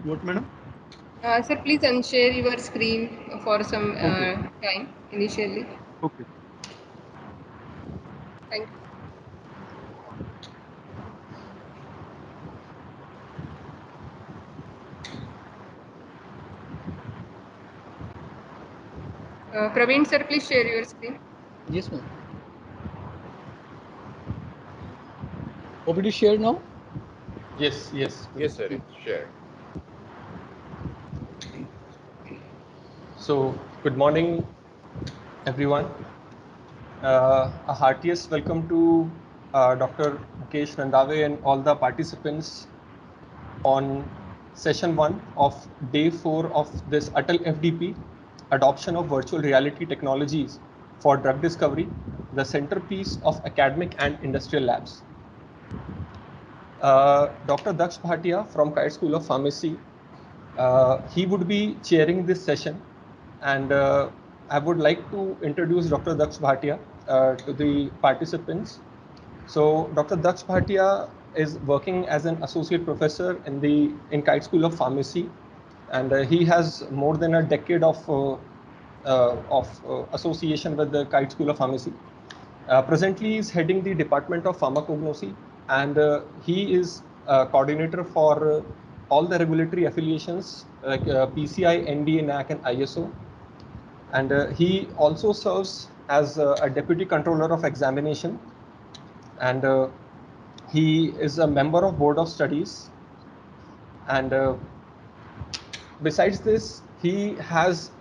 What, madam? Sir, please unshare your screen for some Okay. time initially. Okay. Thank you. Praveen, sir, please share your screen. Yes, ma'am. OPD shared now? Yes, yes. Yes, sir, it's shared. So, good morning, everyone. A heartiest welcome to Dr. Mukesh Nandave and all the participants on session 1 of day 4 of this Atal FDP, Adoption of Virtual Reality Technologies for Drug Discovery, the centerpiece of academic and industrial labs. Dr. Daksh Bhatia from Kite School of Pharmacy, he would be chairing this session, and I would like to introduce Dr. Daksh Bhatia to the participants. So Dr. Daksh Bhatia is working as an associate professor in Kite School of Pharmacy, and he has more than a decade of association with the Kite School of Pharmacy. Presently, he is heading the Department of Pharmacognosy, and he is coordinator for all the regulatory affiliations like PCI, NDA, NAC, and ISO. And he also serves as a deputy controller of examination, and he is a member of board of studies. And besides this, he has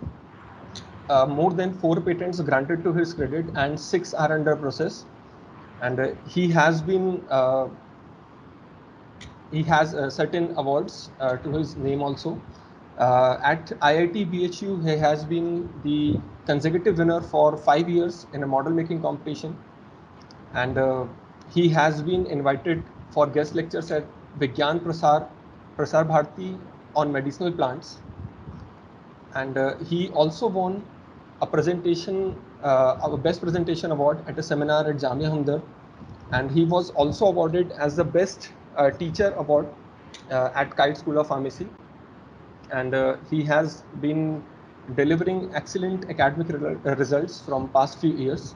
more than 4 patents granted to his credit, and 6 are under process. And he has certain awards to his name also. At IIT BHU, he has been the consecutive winner for 5 years in a model making competition, and he has been invited for guest lectures at Vigyan Prasar Bharati on medicinal plants, and he also won a best presentation award at a seminar at Jamia Hamdard, and he was also awarded as the best teacher award at Kite School of Pharmacy, and he has been delivering excellent academic results from past few years,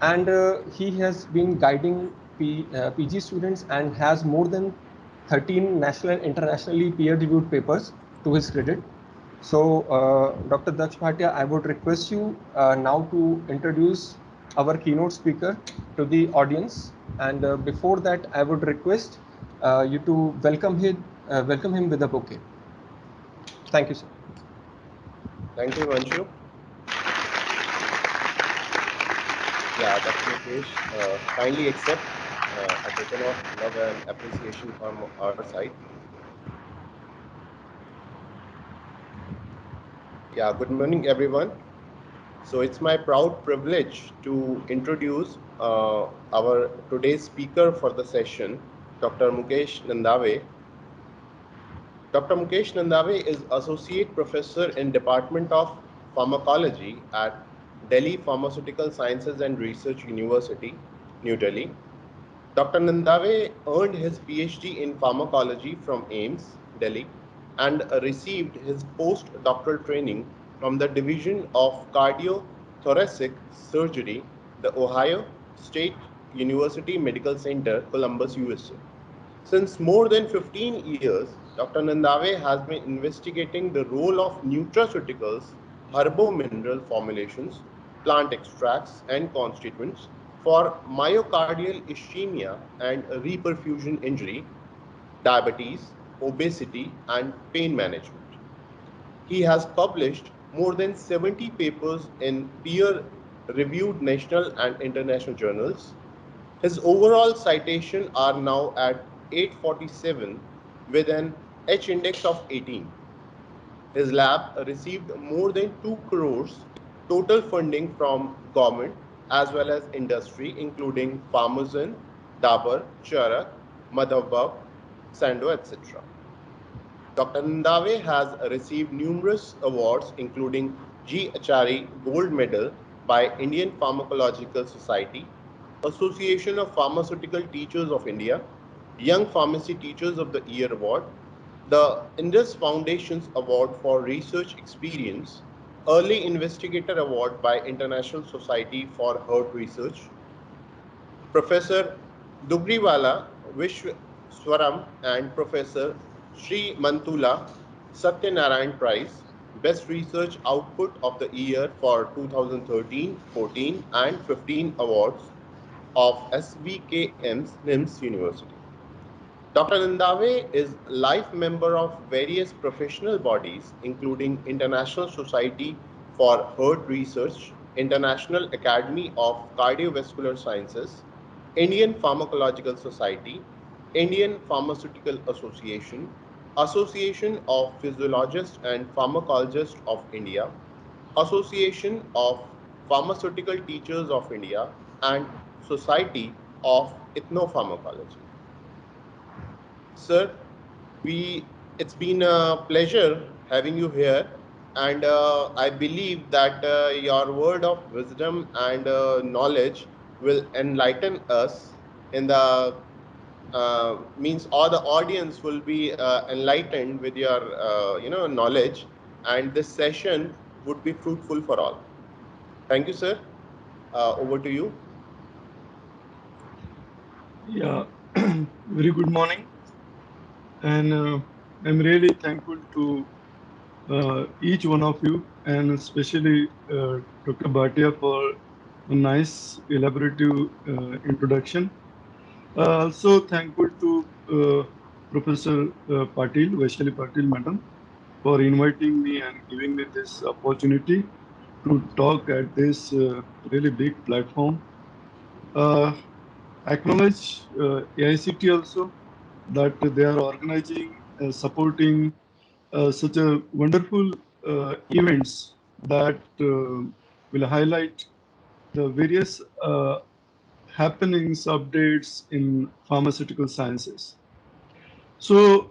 and he has been guiding PG students and has more than 13 national and internationally peer-reviewed papers to his credit. So, Dr. Daksh Bhatia, I would request you now to introduce our keynote speaker to the audience. And before that, I would request you to welcome him with a bouquet. Thank you, sir. Thank you, Vanshu. Yeah, Dr. Mukesh, kindly accept a token of love and appreciation from our side. Yeah, good morning, everyone. So it's my proud privilege to introduce our today's speaker for the session, Dr. Mukesh Nandave. Dr. Mukesh Nandave is Associate Professor in Department of Pharmacology at Delhi Pharmaceutical Sciences and Research University, New Delhi. Dr. Nandave earned his PhD in pharmacology from AIIMS, Delhi, and received his postdoctoral training from the Division of Cardiothoracic Surgery, the Ohio State University Medical Center, Columbus, USA. Since more than 15 years, Dr. Nandave has been investigating the role of nutraceuticals, herbo-mineral formulations, plant extracts, and constituents for myocardial ischemia and reperfusion injury, diabetes, obesity, and pain management. He has published more than 70 papers in peer-reviewed national and international journals. His overall citations are now at 847 with an H index of 18. His lab received more than 2 crores total funding from government as well as industry, including Pharmazon, Dabur, Charak, Madhavbab, Sando, etc. Dr. Nandave has received numerous awards, including G. Achari Gold Medal by Indian Pharmacological Society, Association of Pharmaceutical Teachers of India, Young Pharmacy Teachers of the Year Award, the Indus Foundation's Award for Research Experience, Early Investigator Award by International Society for Heart Research, Professor Dugriwala Vishwaswaram and Professor Sri Mantula Satyanarayan Prize, Best Research Output of the Year for 2013, 14 and 15 awards of SVKM's NIMS University. Dr. Nandave is life member of various professional bodies, including International Society for Heart Research, International Academy of Cardiovascular Sciences, Indian Pharmacological Society, Indian Pharmaceutical Association, Association of Physiologists and Pharmacologists of India, Association of Pharmaceutical Teachers of India, and Society of Ethnopharmacology. Sir, it's been a pleasure having you here, and I believe that your word of wisdom and knowledge will enlighten us in the means all the audience will be enlightened with your knowledge, and this session would be fruitful for all. Thank you, sir. Over to you. Yeah, very good morning. And I'm really thankful to each one of you, and especially Dr. Bhatia for a nice elaborative introduction. Also thankful to Professor Patil, Vaishali Patil, Madam, for inviting me and giving me this opportunity to talk at this really big platform. Acknowledge AICT also that they are organizing, supporting such a wonderful events that will highlight the various happenings, updates in pharmaceutical sciences. So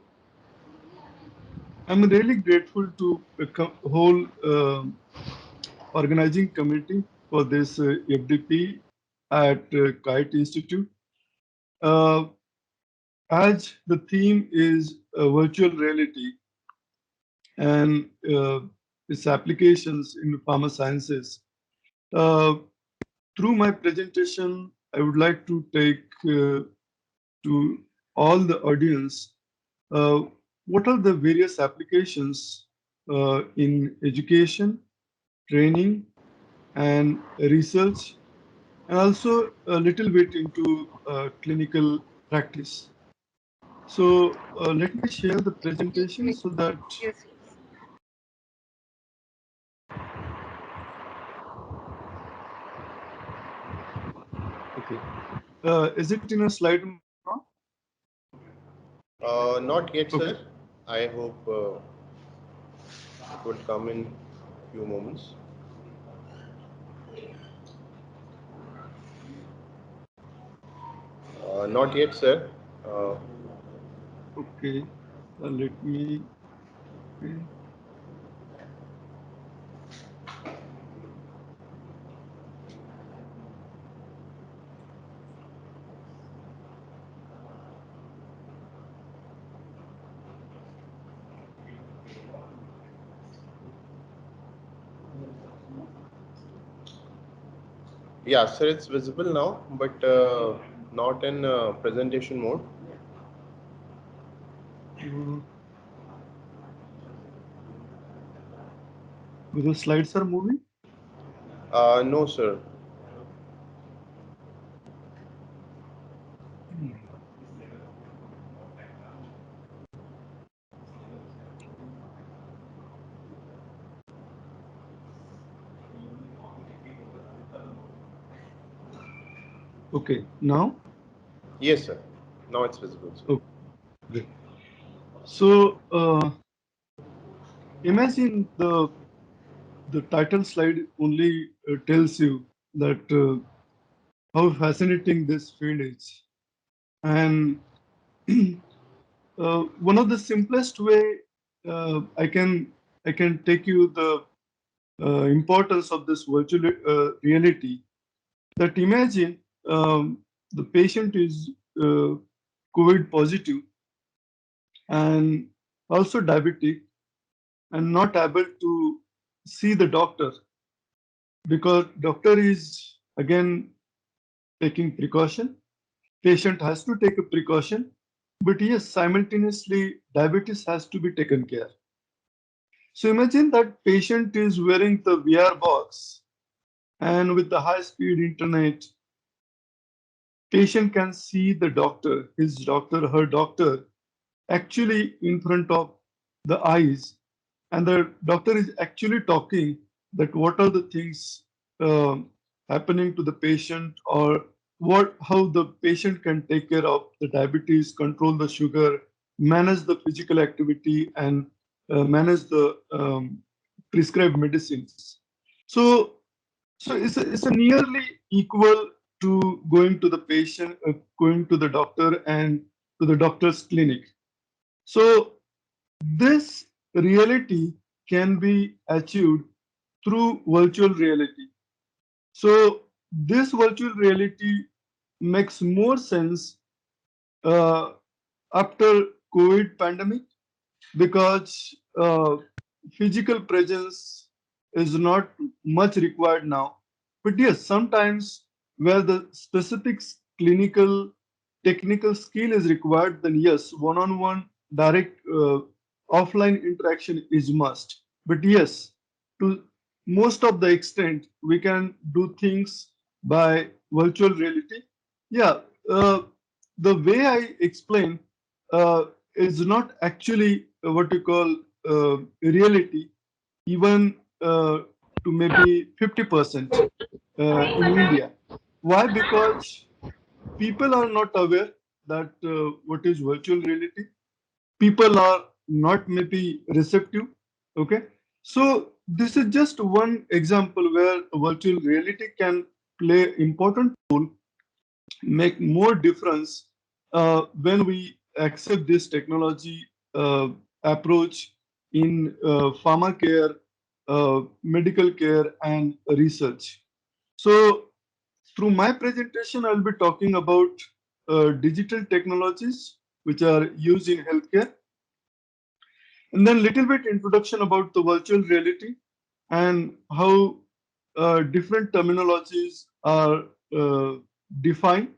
I'm really grateful to the whole organizing committee for this FDP at Kite Institute. As the theme is virtual reality and its applications in pharma sciences, through my presentation, I would like to take to all the audience uh, what are the various applications in education, training, and research, and also a little bit into clinical practice. So let me share the presentation so that. Yes. Okay. Is it in a slide now? Not yet, Okay. sir. I hope it will come in few moments. Not yet, sir. Okay. Let me. Okay. Yeah, sir, it's visible now, but not in presentation mode. The slides are moving. No, sir. Okay. Now. Yes, sir. Now it's visible, sir. Okay. Great. So imagine the title slide only tells you that how fascinating this field is, and one of the simplest way I can take you the importance of this virtual reality. That imagine the patient is COVID positive, and also diabetic, and not able to see the doctor because doctor is again taking precaution. Patient has to take a precaution, but yes, simultaneously diabetes has to be taken care. So imagine that patient is wearing the VR box and with the high speed internet, patient can see the doctor, his doctor, her doctor, actually in front of the eyes, and the doctor is actually talking that what are the things um happening to the patient, or what how the patient can take care of the diabetes, control the sugar, manage the physical activity, and manage the prescribed medicines. So it's a nearly equal to going to the patient, going to the doctor and to the doctor's clinic. So this reality can be achieved through virtual reality. So this virtual reality makes more sense uh, after COVID pandemic because physical presence is not much required now. But yes, sometimes where the specific clinical technical skill is required, then yes, one-on-one direct offline interaction is must. But yes, to most of the extent, we can do things by virtual reality. Yeah, the way I explain is not actually what you call reality, even to maybe 50% in India. Why? Because people are not aware that what is virtual reality. People are not maybe receptive. Okay, so this is just one example where virtual reality can play important role, make more difference when we accept this technology uh, approach in pharma care, medical care, and research. So through my presentation, I'll be talking about digital technologies which are used in healthcare, and then little bit introduction about the virtual reality and how different terminologies are defined.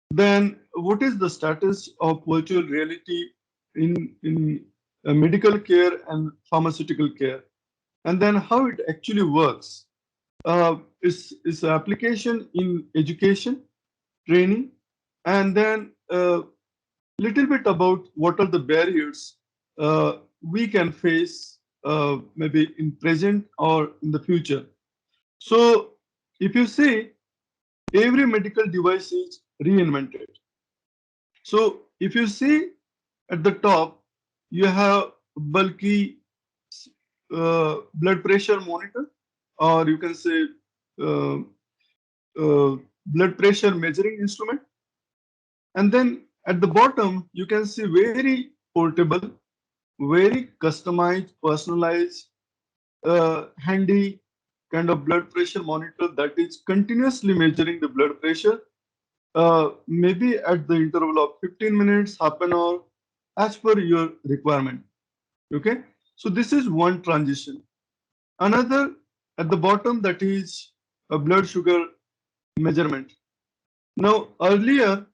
Then, what is the status of virtual reality in medical care and pharmaceutical care? And then, how it actually works? Is application in education, training, and then little bit about what are the barriers we can face maybe in present or in the future. So, if you see, every medical device is reinvented. So if you see at the top, you have bulky blood pressure monitor, or you can say uh, blood pressure measuring instrument. And then at the bottom, you can see very portable, very customized, personalized, handy kind of blood pressure monitor that is continuously measuring the blood pressure, maybe at the interval of 15 minutes, half an hour, as per your requirement. Okay, so this is one transition. Another at the bottom, that is a blood sugar measurement. Now earlier,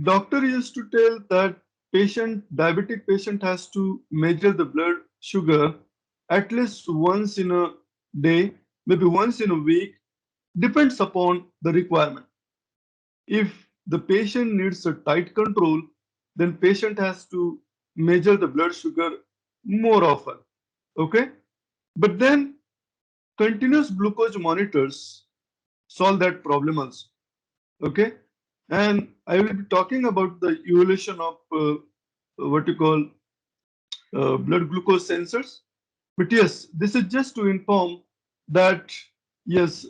doctor used to tell that diabetic patient has to measure the blood sugar at least once in a day, maybe once in a week, depends upon the requirement. If the patient needs a tight control, then patient has to measure the blood sugar more often. Okay, but then continuous glucose monitors solve that problem also. Okay, and I will be talking about the evolution of what you call blood glucose sensors. But yes, this is just to inform that yes,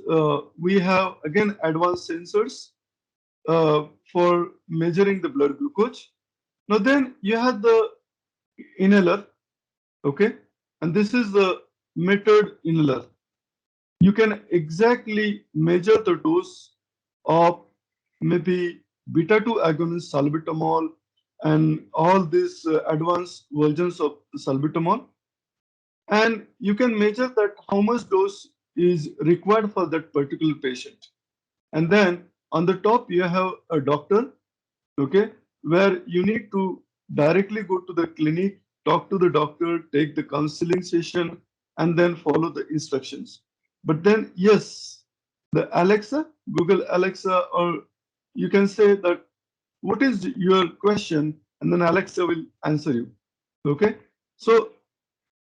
we have again advanced sensors for measuring the blood glucose. Now then you have the inhaler, okay, and this is the metered inhaler. You can exactly measure the dose of maybe beta 2 agonist salbutamol and all these advanced versions of salbutamol. And you can measure that how much dose is required for that particular patient. And then on the top, you have a doctor, okay, where you need to directly go to the clinic, talk to the doctor, take the counseling session, and then follow the instructions. But then, yes, the Alexa, Google Alexa, or you can say that what is your question, and then Alexa will answer you. Okay, so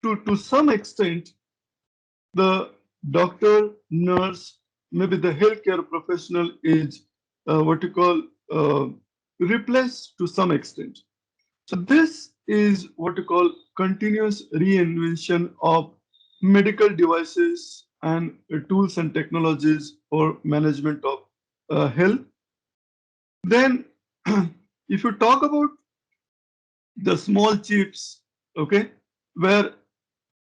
to some extent, the doctor, nurse, maybe the healthcare professional is what you call replaced to some extent. So this is what you call continuous reinvention of medical devices and tools and technologies for management of health. Then, if you talk about the small chips, okay, where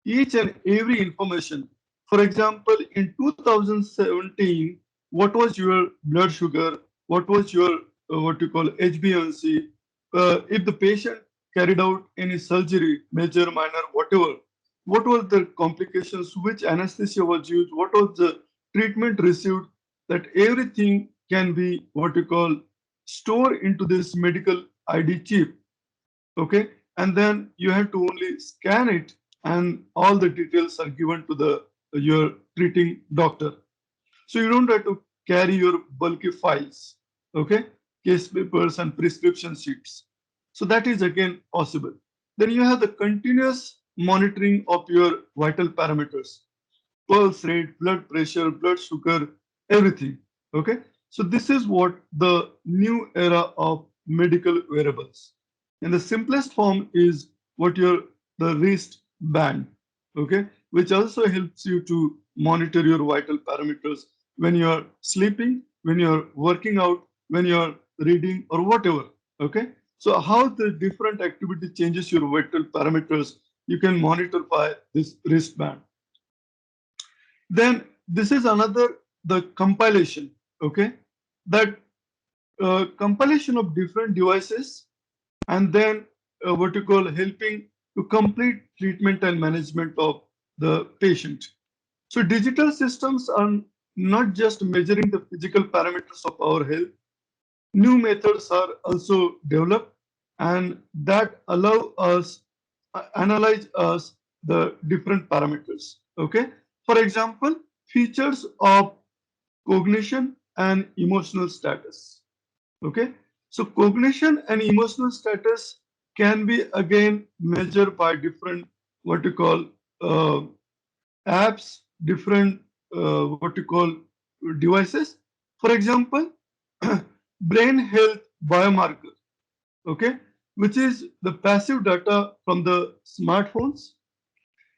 each and every information, for example, in 2017, what was your blood sugar? What was your what you call HbA1c? If the patient carried out any surgery, major, minor, whatever, what were the complications? Which anesthesia was used? What was the treatment received? That everything can be what you call stored into this medical ID chip, okay, and then you have to only scan it and all the details are given to the your treating doctor, so you don't have to carry your bulky files, okay, case papers and prescription sheets. So that is again possible. Then you have the continuous monitoring of your vital parameters, pulse rate, blood pressure, blood sugar, everything, okay. So this is what the new era of medical wearables. And the simplest form is what your the wrist band, okay, which also helps you to monitor your vital parameters when you are sleeping, when you are working out, when you are reading or whatever, okay. So how the different activity changes your vital parameters, you can monitor by this wristband. Then this is another, the compilation, okay, that compilation of different devices and then what you call helping to complete treatment and management of the patient. So digital systems are not just measuring the physical parameters of our health. New methods are also developed and that allow us analyze us the different parameters. Okay. For example, features of cognition and emotional status. Okay. So cognition and emotional status can be again measured by different what you call uh, apps, different what you call devices. For example, brain health biomarker, okay, which is the passive data from the smartphones.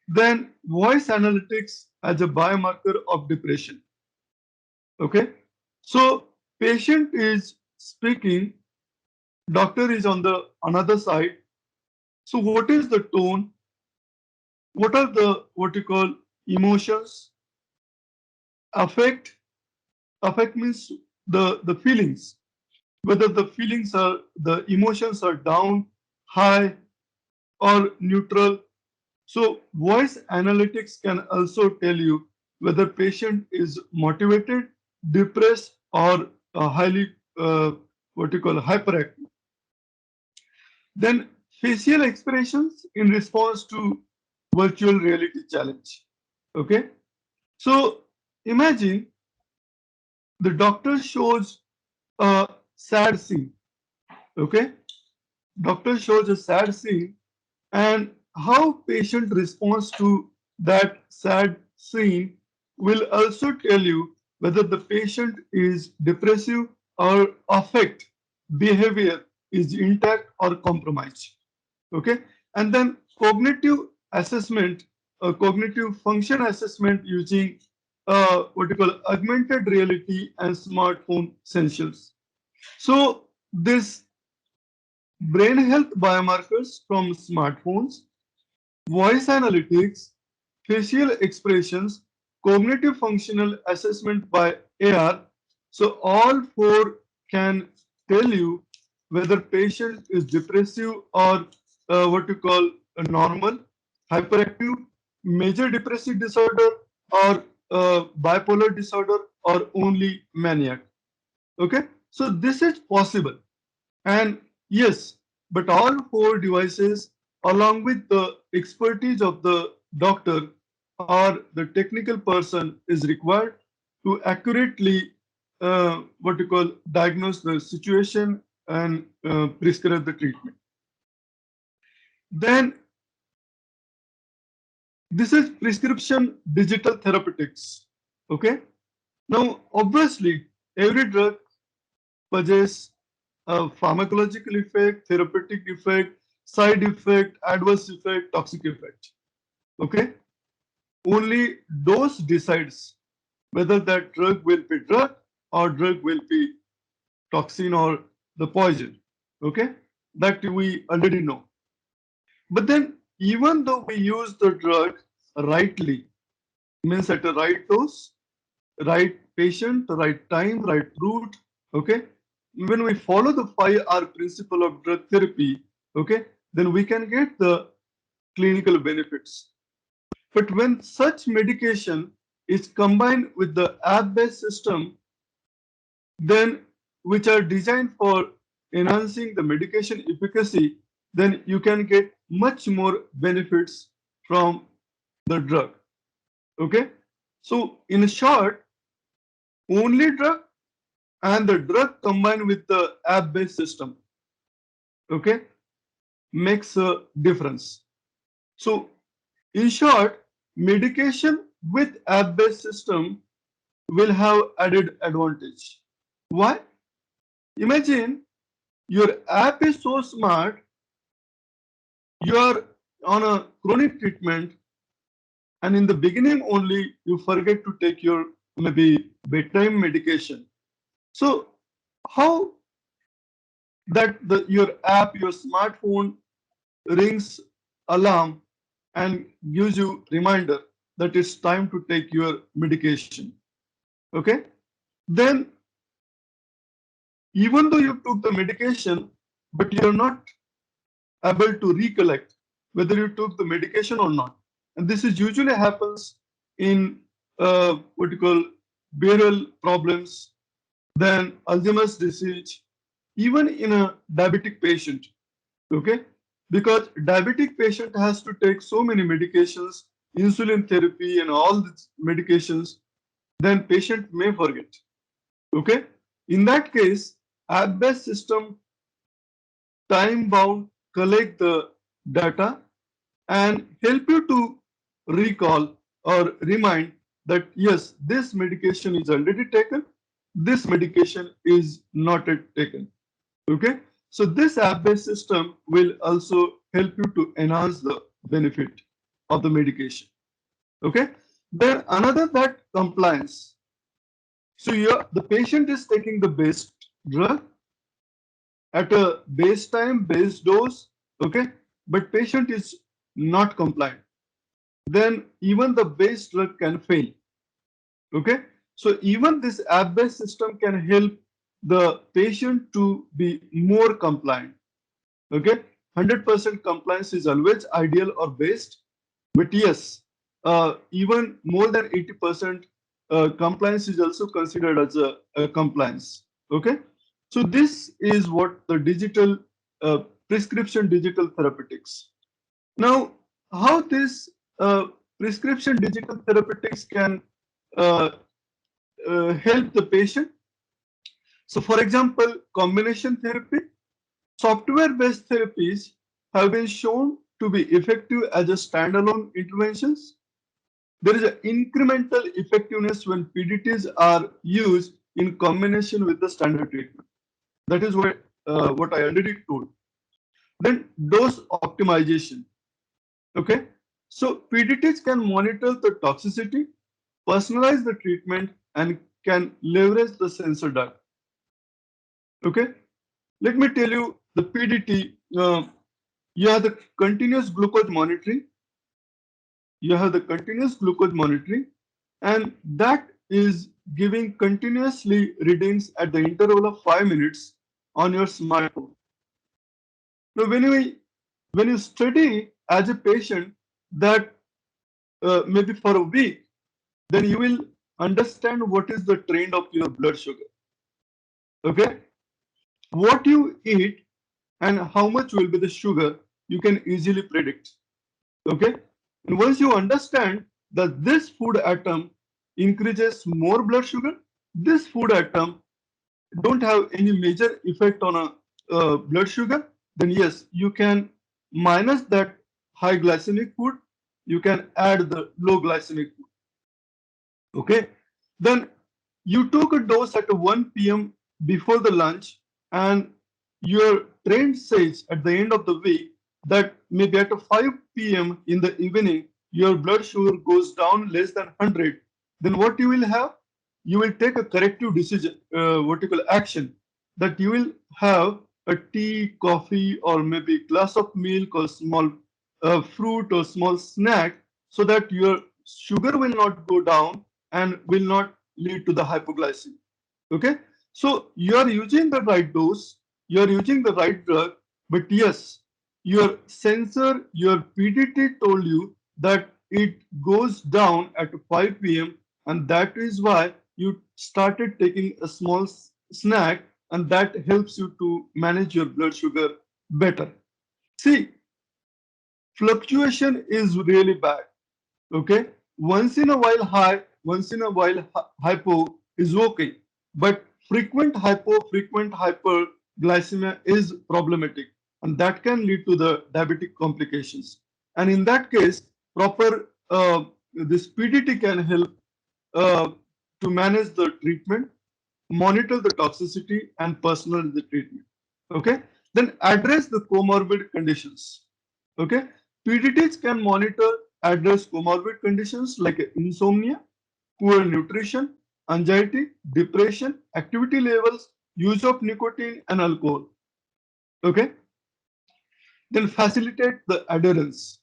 Then voice analytics as a biomarker of depression. Okay, so patient is speaking, doctor is on the another side. So what is the tone? What are the what you call emotions? Affect. Affect means the feelings. Whether the feelings are the emotions are down, high, or neutral. So voice analytics can also tell you whether patient is motivated, depressed, or highly what you call hyperactive. Then facial expressions in response to virtual reality challenge. Okay, so imagine the doctor shows a sad scene. Okay, doctor shows a sad scene and how patient responds to that sad scene will also tell you whether the patient is depressive or affect behavior is intact or compromised. Okay, and then cognitive assessment, cognitive function assessment using what you call augmented reality and smartphone sensors. So this brain health biomarkers from smartphones, voice analytics, facial expressions, cognitive functional assessment by AR. So all four can tell you whether patient is depressive or what you call a normal, hyperactive, major depressive disorder, or bipolar disorder, or only maniac. Okay, so this is possible. And yes, but all four devices, along with the expertise of the doctor or the technical person, is required to accurately what you call diagnose the situation and prescribe the treatment. Then this is prescription digital therapeutics. Okay. Now, obviously, every drug possesses a pharmacological effect, therapeutic effect, side effect, adverse effect, toxic effect. Okay. Only dose decides whether that drug will be drug or drug will be toxin or the poison. Okay. That we already know. But then, even though we use the drug rightly, means at the right dose, right patient, right time, right route, okay, when we follow the 5R principle of drug therapy, okay, then we can get the clinical benefits. But when such medication is combined with the app-based system, then which are designed for enhancing the medication efficacy, then you can get much more benefits from the drug. Okay, so in short, only drug and the drug combined with the app-based system, okay, makes a difference. So in short, medication with app-based system will have added advantage. Why? Imagine your app is so smart, you are on a chronic treatment, and in the beginning only you forget to take your maybe bedtime medication. So how that your app, your smartphone rings alarm and gives you reminder that it's time to take your medication. Okay, then even though you took the medication, but you're not able to recollect whether you took the medication or not. And this is usually happens in what you call behavioral problems, then Alzheimer's disease, even in a diabetic patient. Okay, because diabetic patient has to take so many medications, insulin therapy and all these medications, then patient may forget. Okay, in that case, app-based system time bound collect the data and help you to recall or remind that yes, this medication is already taken, this medication is not yet taken. Okay, so this app-based system will also help you to enhance the benefit of the medication. Okay, then another that compliance. So the patient is taking the base drug at a base time, base dose, okay, but patient is not compliant. Then even the base drug can fail. Okay, so even this app-based system can help the patient to be more compliant. Okay, 100% compliance is always ideal or best, but yes, even more than 80% compliance is also considered as a compliance. Okay, so this is what the digital prescription digital therapeutics. Now, how this prescription digital therapeutics can uh, help the patient. So, for example, combination therapy, software-based therapies have been shown to be effective as a standalone interventions. There is an incremental effectiveness when PDTs are used in combination with the standard treatment. That is what I already told. Then dose optimization. Okay, so PDTs can monitor the toxicity, personalize the treatment, and can leverage the sensor data. Okay, let me tell you the PDT. You have the continuous glucose monitoring. You have the continuous glucose monitoring, and that is giving continuously readings at the interval of 5 minutes on your smartphone. Now, when you study as a patient that maybe for a week, then you will understand what is the trend of your blood sugar. Okay, what you eat and how much will be the sugar, you can easily predict. Okay, and once you understand that this food item increases more blood sugar, this food item don't have any major effect on a blood sugar, then yes, you can minus that high glycemic food, you can add the low glycemic food. Okay, then you took a dose at 1 p.m. before the lunch, and your trend says at the end of the week that maybe at 5 p.m. in the evening, your blood sugar goes down less than 100. Then what you will have? You will take a corrective decision, what you call action, that you will have a tea, coffee, or maybe glass of milk or small fruit or small snack, so that your sugar will not go down and will not lead to the hypoglycemia. Okay, so you are using the right dose, you are using the right drug, but yes, your sensor, your PDT told you that it goes down at 5 p.m., and that is why you started taking a small snack, and that helps you to manage your blood sugar better. See, fluctuation is really bad. Okay, once in a while high, once in a while hypo is okay, but frequent hyperglycemia is problematic, and that can lead to the diabetic complications. And in that case, proper this PDT can help uh, to manage the treatment, monitor the toxicity, and personalize the treatment. Okay, then address the comorbid conditions. Okay, PDTs can monitor, address comorbid conditions like insomnia, poor nutrition, anxiety, depression, activity levels, use of nicotine and alcohol. Okay, then facilitate the adherence.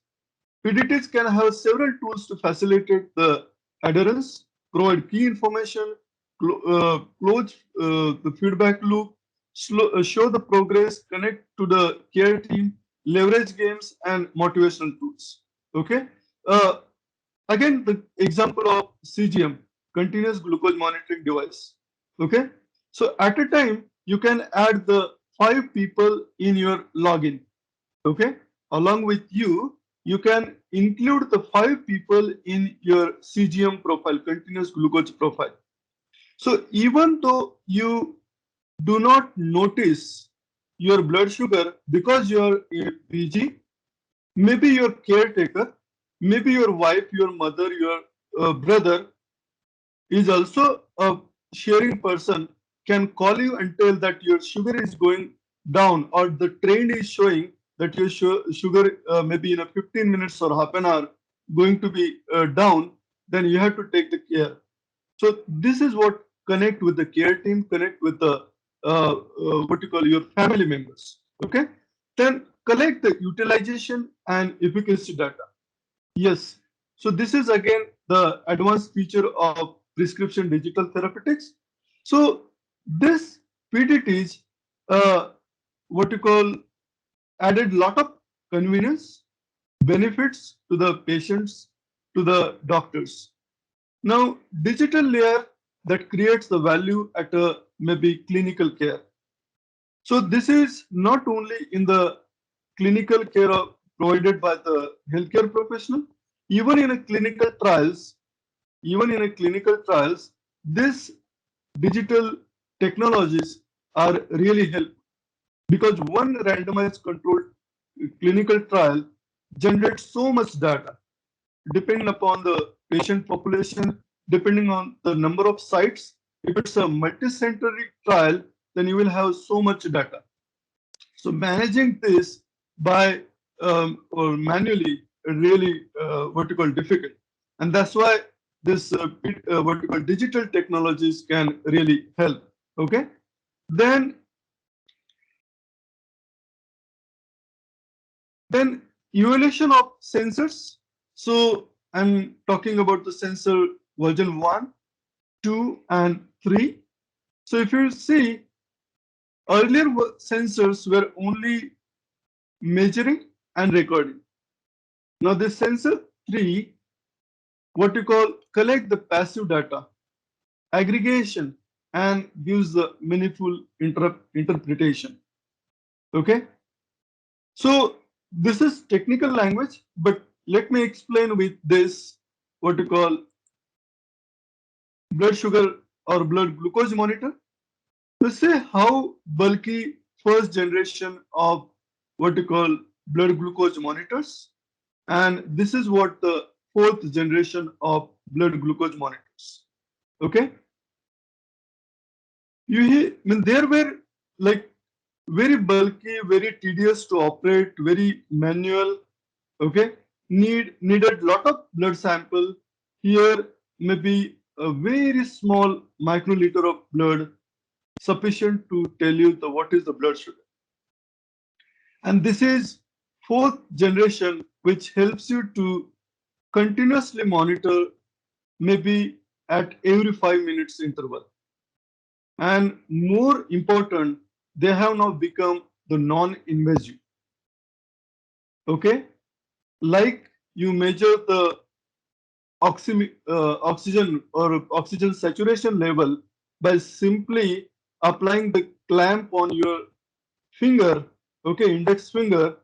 PDTs can have several tools to facilitate the adherence, provide key information, close the feedback loop, show the progress, connect to the care team, leverage games, and motivational tools. Okay. Uh, Again, the example of CGM, continuous glucose monitoring device. Okay. So at a time, you can add the 5 people in your login. Okay, along with you, you can include the 5 people in your CGM profile, continuous glucose profile. So even though you do not notice your blood sugar because you are busy, maybe your caretaker, maybe your wife, your mother, your brother is also a sharing person, can call you and tell that your sugar is going down, or the trend is showing that your sugar maybe in a 15 minutes or half an hour going to be down, then you have to take the care. So this is what connect with the care team, connect with the what you call your family members. Okay, then collect the utilization and efficacy data. Yes. So this is again the advanced feature of prescription digital therapeutics. So this PDTs, what you call, added lot of convenience, benefits to the patients, to the doctors. Now, digital layer that creates the value at a maybe clinical care. So this is not only in the clinical care provided by the healthcare professional, even in a clinical trials, even in a clinical trials, this digital technologies are really helpful, because one randomized controlled clinical trial generates so much data depending upon the patient population, depending on the number of sites. If it's a multi-centric trial, then you will have so much data. So managing this by or manually really what you call difficult, and that's why this what you call digital technologies can really help. Okay, then evaluation of sensors. So I'm talking about the sensor version 1, 2, and 3. So if you see, earlier sensors were only measuring, and recording. Now the sensor 3, what you call collect the passive data, aggregation, and gives the meaningful interpretation. Okay, so this is technical language, but let me explain with this what you call blood sugar or blood glucose monitor. Let's say how bulky first generation of what you call blood glucose monitors, and this is what the fourth generation of blood glucose monitors. Okay, I mean there were like very bulky, very tedious to operate, very manual. Okay, needed lot of blood sample. Here maybe a very small microliter of blood sufficient to tell you what is the blood sugar. And this is fourth generation, which helps you to continuously monitor maybe at every 5 minutes interval. And more important, they have now become the non-invasive. Okay, like you measure the oxygen or oxygen saturation level by simply applying the clamp on your finger, okay, index finger.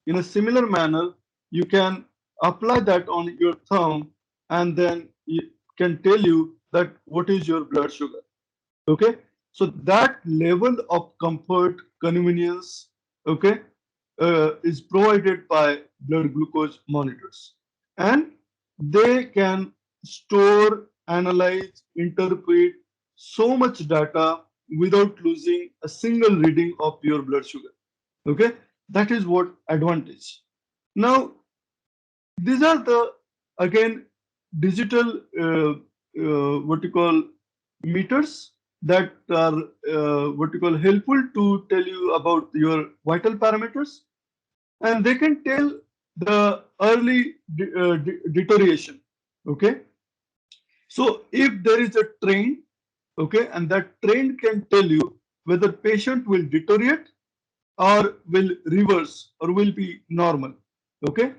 In a similar manner, you can apply that on your thumb and then it can tell you that what is your blood sugar. Okay, so that level of comfort, convenience, okay, is provided by blood glucose monitors, and they can store, analyze, interpret so much data without losing a single reading of your blood sugar. Okay, that is what advantage. Now these are the again digital what you call meters that are what you call helpful to tell you about your vital parameters, and they can tell the early deterioration. Okay, so if there is a trend, okay, and that trend can tell you whether patient will deteriorate or will reverse or will be normal. Okay,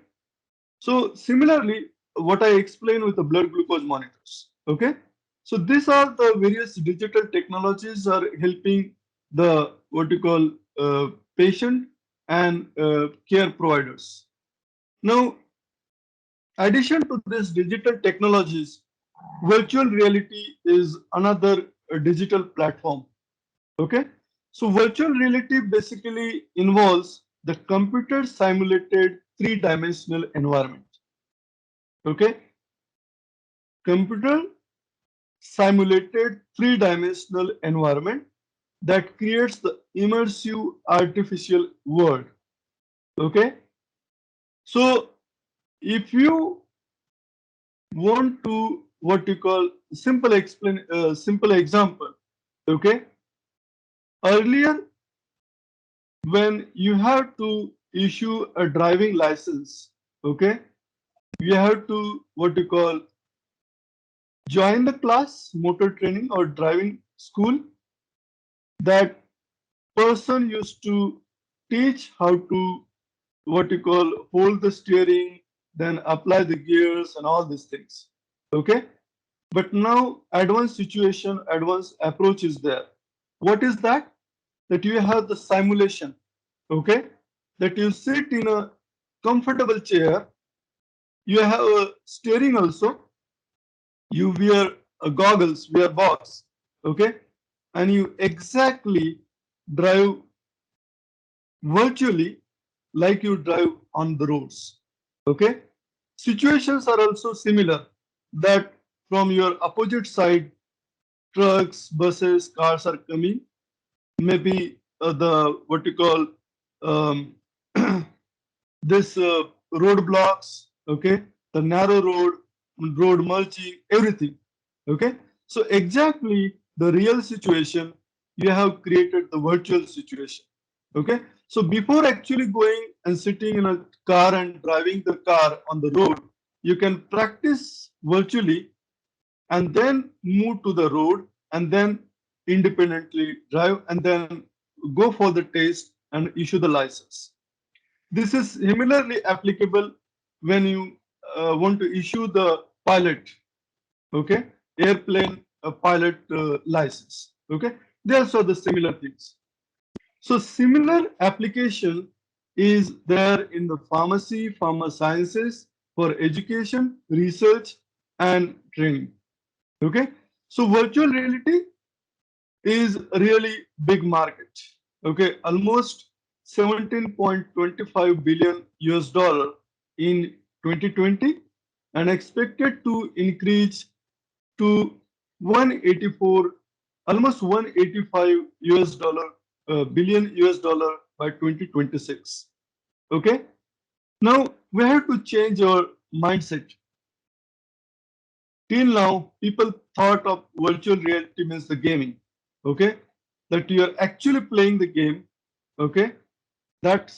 so similarly, what I explained with the blood glucose monitors. Okay, so these are the various digital technologies are helping the what you call patient and care providers. Now, addition to these digital technologies, virtual reality is another digital platform. Okay, so virtual reality basically involves the computer simulated three-dimensional environment. Okay, computer simulated three-dimensional environment that creates the immersive artificial world. Okay, so if you want to what you call simple example. Okay, earlier when you have to issue a driving license, okay, you have to what you call join the class, motor training or driving school. That person used to teach how to what you call hold the steering, then apply the gears and all these things. Okay, but now advanced situation, advanced approach is there. What is that? That you have the simulation. Okay, that you sit in a comfortable chair, you have a steering also, you wear a goggles, wear box, okay, and you exactly drive virtually like you drive on the roads. Okay, situations are also similar, that from your opposite side trucks, buses, cars are coming, maybe the what you call um, this roadblocks, okay, the narrow road mulching, everything. Okay, so exactly the real situation, you have created the virtual situation. Okay, so before actually going and sitting in a car and driving the car on the road, you can practice virtually and then move to the road and then independently drive and then go for the test and issue the license. This is similarly applicable when you want to issue the pilot, okay, airplane pilot license, okay. They also are the similar things. So similar application is there in the pharmacy, pharma sciences, for education, research, and training. Okay. So virtual reality is really big market. Okay, almost 17.25 billion US dollar in 2020 and expected to increase to 184, almost 185 US dollar billion US dollar by 2026. Okay, now we have to change our mindset. Till now, people thought of virtual reality means the gaming. Okay, that you are actually playing the game. Okay, that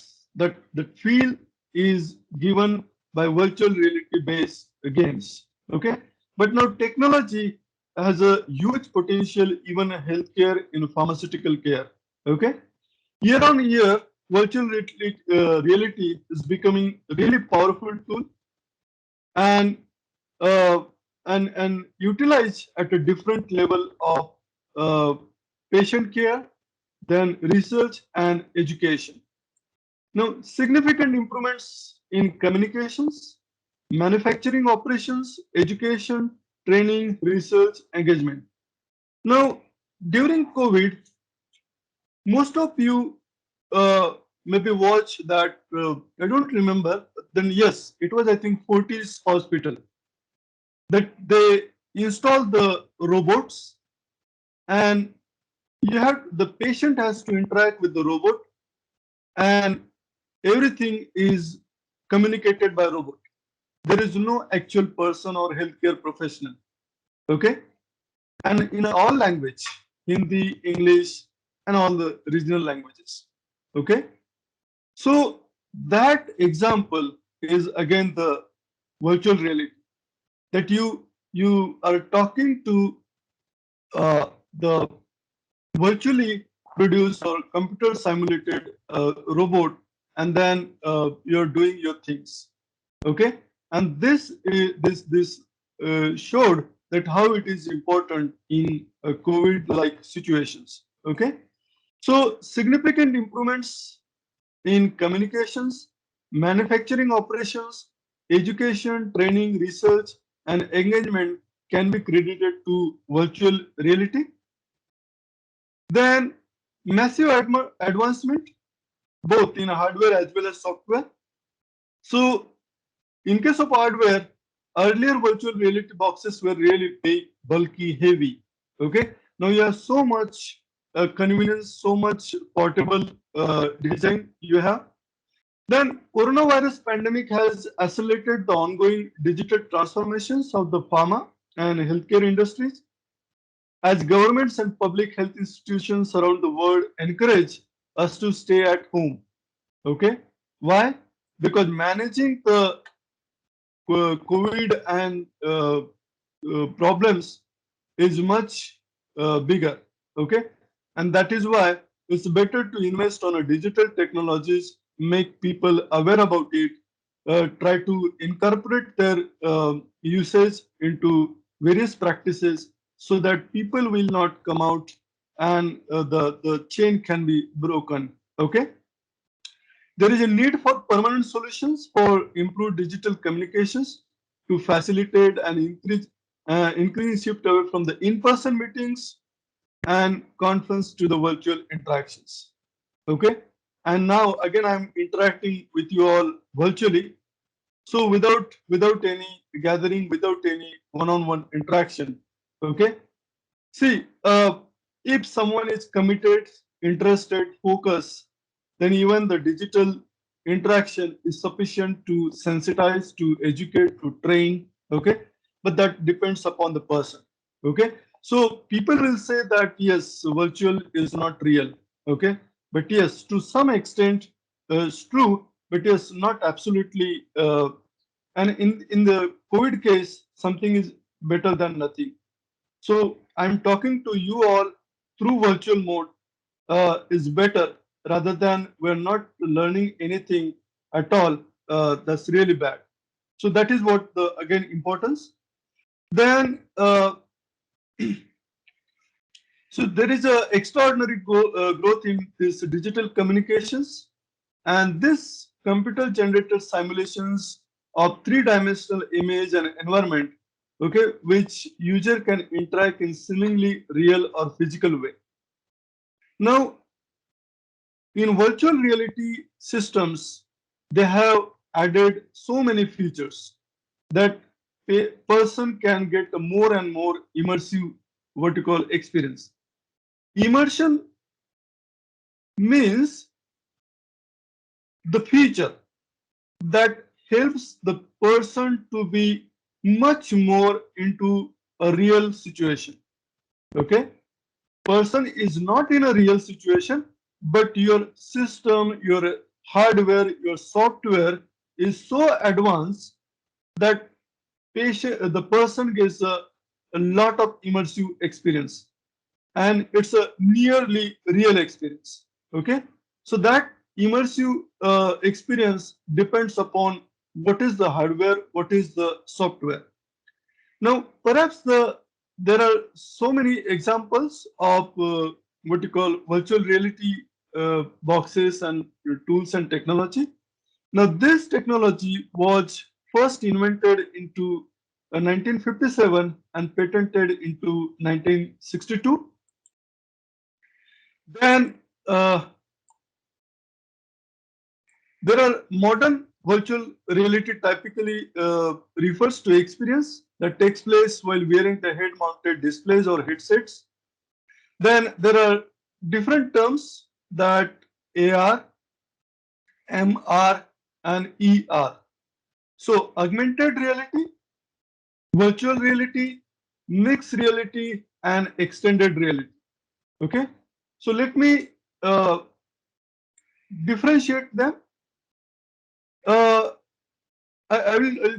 feel is given by virtual reality based games. Okay, but now technology has a huge potential even in healthcare, in pharmaceutical care. Okay, year on year, virtual reality is becoming a really powerful tool, and uh, and utilize at a different level of uh, patient care, then research and education. Now, significant improvements in communications, manufacturing operations, education, training, research, engagement. Now, during COVID, most of you maybe watch that. I don't remember. Then yes, it was I think Fortis Hospital that they installed the robots, and you have the patient has to interact with the robot, and everything is communicated by robot. There is no actual person or healthcare professional. Okay, and in all language, Hindi, English, and all the regional languages. Okay, so that example is again the virtual reality, that you are talking to the virtually produced or computer simulated robot, and then you're doing your things. Okay, and this showed that how it is important in COVID like situations. Okay, so significant improvements in communications, manufacturing operations, education, training, research, and engagement can be credited to virtual reality. Then massive advancement both in hardware as well as software. So in case of hardware, earlier virtual reality boxes were really big, bulky, heavy. Okay, now you have so much convenience, so much portable design you have. Then coronavirus pandemic has accelerated the ongoing digital transformations of the pharma and healthcare industries, as governments and public health institutions around the world encourage us to stay at home. Okay, why? Because managing the COVID and problems is much bigger. Okay, and that is why it's better to invest on a digital technologies, make people aware about it, try to incorporate their usage into various practices so that people will not come out, and the chain can be broken. Okay, there is a need for permanent solutions for improved digital communications to facilitate and increase shift away from the in-person meetings and conference to the virtual interactions. Okay, and now again I'm interacting with you all virtually. So without any gathering, without any one-on-one interaction. Okay, see, if someone is committed, interested, focused, then even the digital interaction is sufficient to sensitize, to educate, to train. Okay, but that depends upon the person. Okay, so people will say that yes, virtual is not real. Okay, but yes, to some extent, it's true, but yes, not absolutely. And in the COVID case, something is better than nothing. So I'm talking to you all through virtual mode is better, rather than we're not learning anything at all, that's really bad. So that is what the, again, importance. Then so there is a extraordinary growth in this digital communications, and this computer generated simulations of three-dimensional image and environment, okay, which user can interact in seemingly real or physical way. Now, in virtual reality systems, they have added so many features that a person can get a more and more immersive vertical experience. Immersion means the feature that helps the person to be much more into a real situation. Okay? Person is not in a real situation, but your system, your hardware, your software is so advanced that the person gets a lot of immersive experience, and it's a nearly real experience. Okay, so that immersive experience depends upon what is the hardware, what is the software. Now, perhaps there are so many examples of what you call virtual reality boxes and tools and technology. Now, this technology was first invented into 1957 and patented into 1962. Then there are modern virtual reality typically refers to experience that takes place while wearing the head-mounted displays or headsets. Then there are different terms that AR, MR, and ER. So augmented reality, virtual reality, mixed reality, and extended reality. Okay, so let me differentiate them. I'll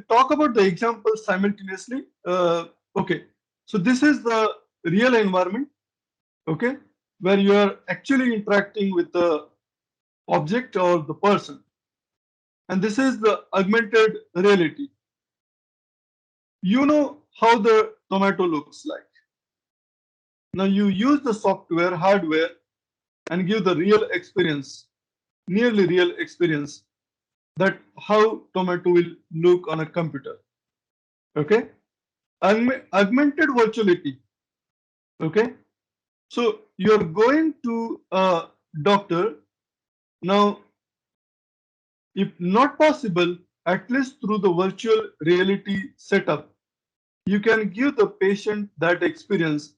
talk about the examples simultaneously. Okay, so this is the real environment, okay, where you are actually interacting with the object or the person. And this is the augmented reality. You know how the tomato looks like. Now you use the software, hardware, and give the real experience, nearly real experience, that how tomato will look on a computer. Okay, augmented virtuality. Okay, so you're going to a doctor. Now, if not possible, at least through the virtual reality setup, you can give the patient that experience.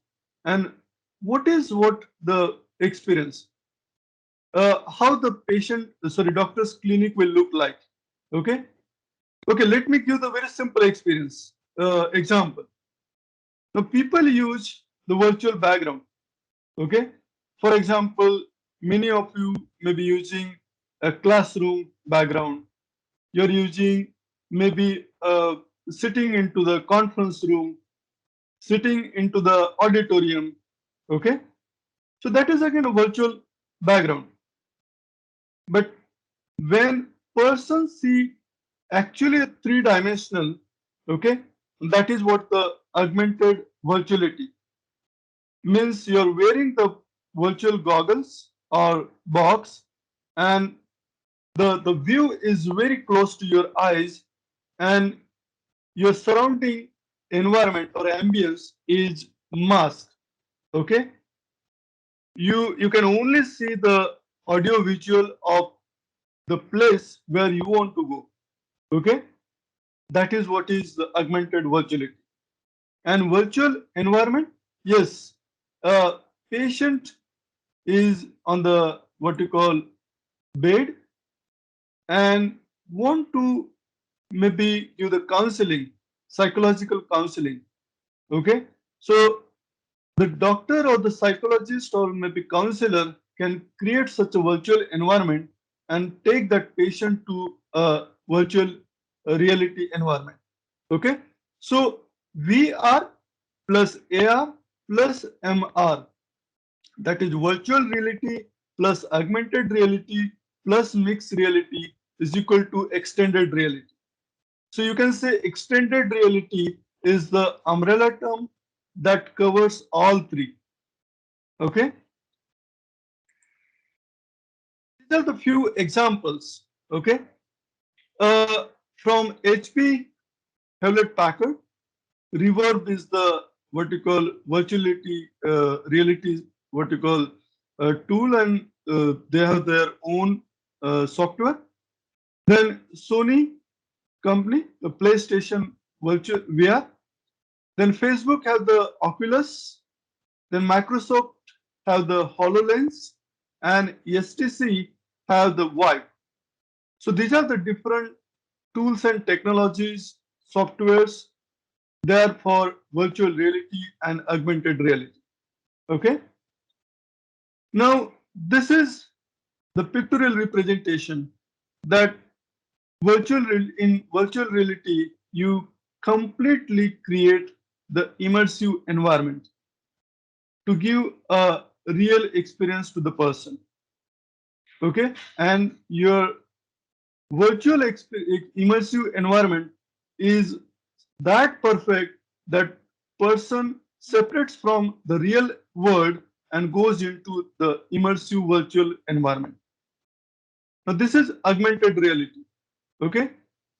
And what the experience? How the doctor's clinic will look like. Okay. Okay, let me give the very simple experience example. Now, people use the virtual background. Okay. For example, many of you may be using a classroom background. You're using maybe sitting into the conference room, sitting into the auditorium. Okay. So that is again a virtual background. But when persons see actually a three-dimensional, okay, that is what the augmented virtuality means. You're wearing the virtual goggles or box, and the view is very close to your eyes, and your surrounding environment or ambience is masked. Okay, you can only see the audio visual of the place where you want to go. Okay, that is what is the augmented virtuality. And virtual environment, yes, patient is on the what you call bed and want to maybe give the counseling, psychological counseling. Okay, so the doctor or the psychologist or maybe counselor can create such a virtual environment and take that patient to a virtual reality environment. Okay, so VR plus AR plus MR, that is virtual reality plus augmented reality plus mixed reality is equal to extended reality. So you can say extended reality is the umbrella term that covers all three. Okay. These are the few examples. Okay. From HP, Hewlett Packard, Reverb is the what you call virtuality reality what you call tool, and they have their own software. Then Sony company, the PlayStation virtual VR. Then Facebook have the Oculus. Then Microsoft have the HoloLens, and HTC have the Vive. So these are the different tools and technologies, softwares there for virtual reality and augmented reality. Okay. Now this is the pictorial representation that in virtual reality you completely create the immersive environment to give a real experience to the person. Okay, and your immersive environment is that perfect that person separates from the real world and goes into the immersive virtual environment. Now this is augmented reality. Okay,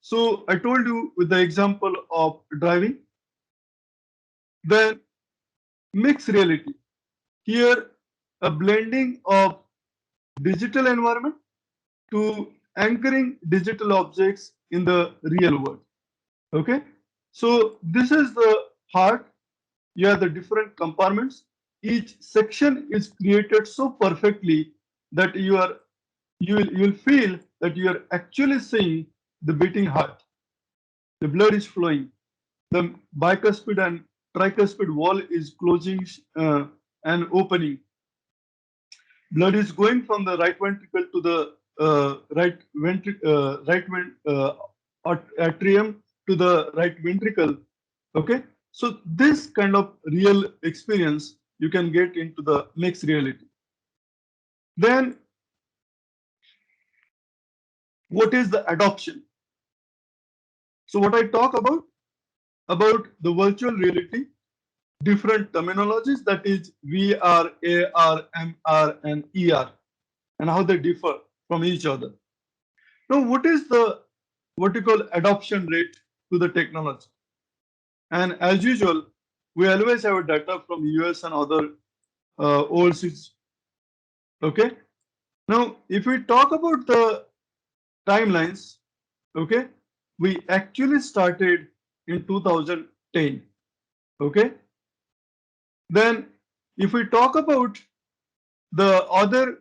so I told you with the example of driving. Then mixed reality. Here a blending of digital environment to anchoring digital objects in the real world. Okay, so this is the heart. You have the different compartments. Each section is created so perfectly that you will feel that you are actually seeing the beating heart. The blood is flowing. The bicuspid and tricuspid wall is closing and opening. Blood is going from the right ventricle to the atrium to the right ventricle. Okay, so this kind of real experience you can get into the mixed reality. Then what is the adoption? So what I talk about the virtual reality, different terminologies, that is VR, AR, MR, and ER, and how they differ from each other. Now, what is the what you call adoption rate to the technology? And as usual, we always have data from US and other overseas. Okay. Now, if we talk about the timelines, okay, we actually started in 2010. Okay. Then, if we talk about the other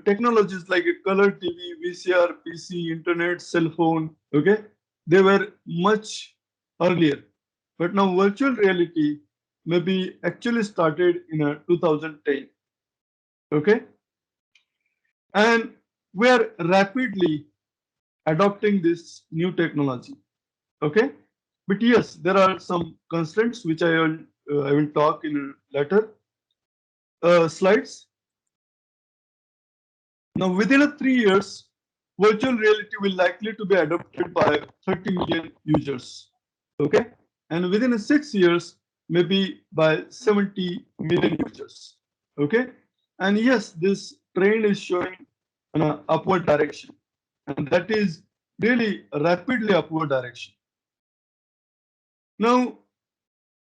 technologies like color TV, VCR, PC, internet, cell phone, okay, they were much earlier. But now virtual reality maybe actually started in 2010. Okay, and we are rapidly adopting this new technology. Okay, but yes, there are some constraints which I will talk in later slides. Now, within 3 years, virtual reality will likely to be adopted by 30 million users. Okay, and within 6 years, maybe by 70 million users. Okay, and yes, this trend is showing an upward direction, and that is really a rapidly upward direction. Now,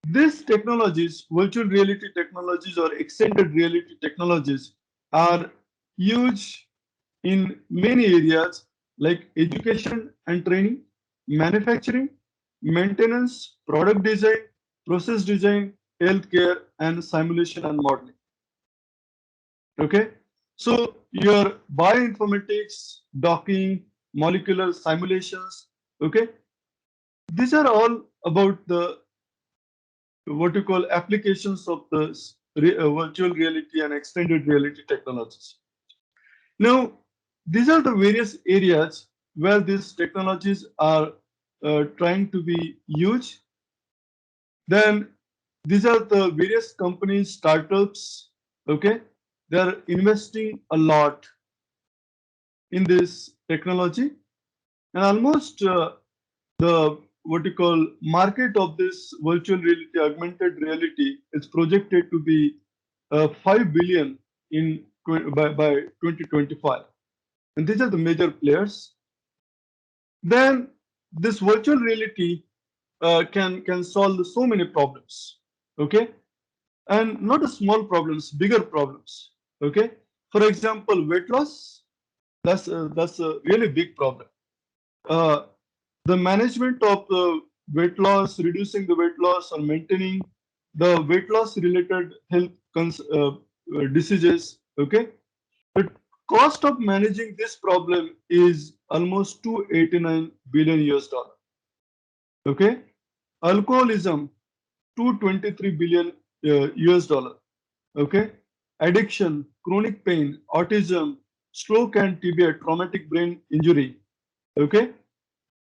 these technologies, virtual reality technologies or extended reality technologies, are huge in many areas like education and training, manufacturing, maintenance, product design, process design, healthcare, and simulation and modeling. Okay, so your bioinformatics, docking, molecular simulations, okay, these are all about the what you call applications of the virtual reality and extended reality technologies. Now, these are the various areas where these technologies are trying to be used. Then these are the various companies, startups, okay? They are investing a lot in this technology. And almost the what you call market of this virtual reality, augmented reality, is projected to be 5 billion in by 2025. And these are the major players. Then this virtual reality can solve so many problems. Okay, and not a small problems, bigger problems. Okay, for example, weight loss. That's a really big problem. Uh, the management of the weight loss, reducing the weight loss, or maintaining the weight loss related health diseases. Okay, the cost of managing this problem is almost 289 billion US dollar. Okay, alcoholism 223 billion US dollar. Okay, addiction, chronic pain, autism, stroke and TBI, traumatic brain injury. Okay,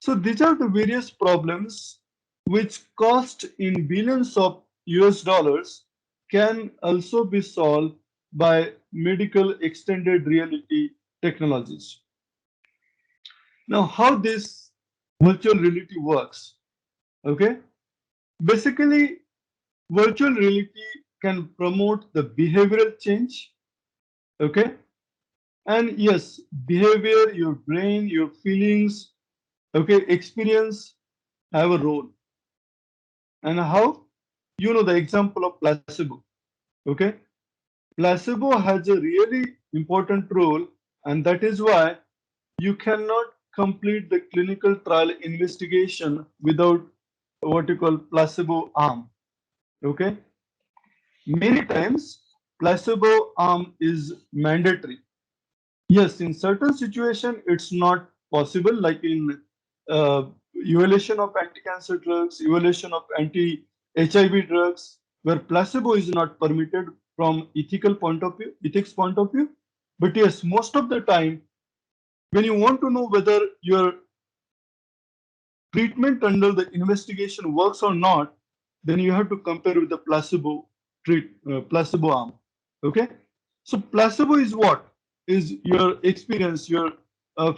so these are the various problems which cost in billions of US dollars can also be solved by medical extended reality technologies. Now, how this virtual reality works? Okay, basically, virtual reality can promote the behavioral change. Okay, and yes, behavior, your brain, your feelings, okay, experience have a role. And how? You know the example of placebo. Okay, placebo has a really important role, and that is why you cannot complete the clinical trial investigation without what you call placebo arm. Okay, many times placebo arm is mandatory. Yes, in certain situation it's not possible, like in evaluation of anti-cancer drugs, evaluation of anti-HIV drugs, where placebo is not permitted from ethical point of view, ethics point of view. But yes, most of the time, when you want to know whether your treatment under the investigation works or not, then you have to compare with the placebo arm. Okay, so placebo is what? Is your experience, your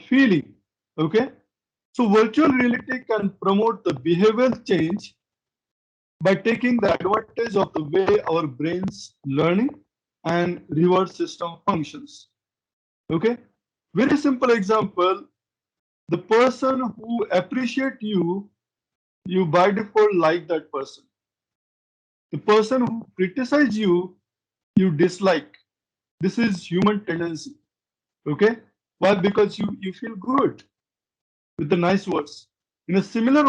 feeling. Okay, so virtual reality can promote the behavioral change by taking the advantage of the way our brains learning and reward system functions. Okay, very simple example: the person who appreciate you, you by default like that person. The person who criticize you, you dislike. This is human tendency. Okay, why? Because you feel good with the nice words. In a similar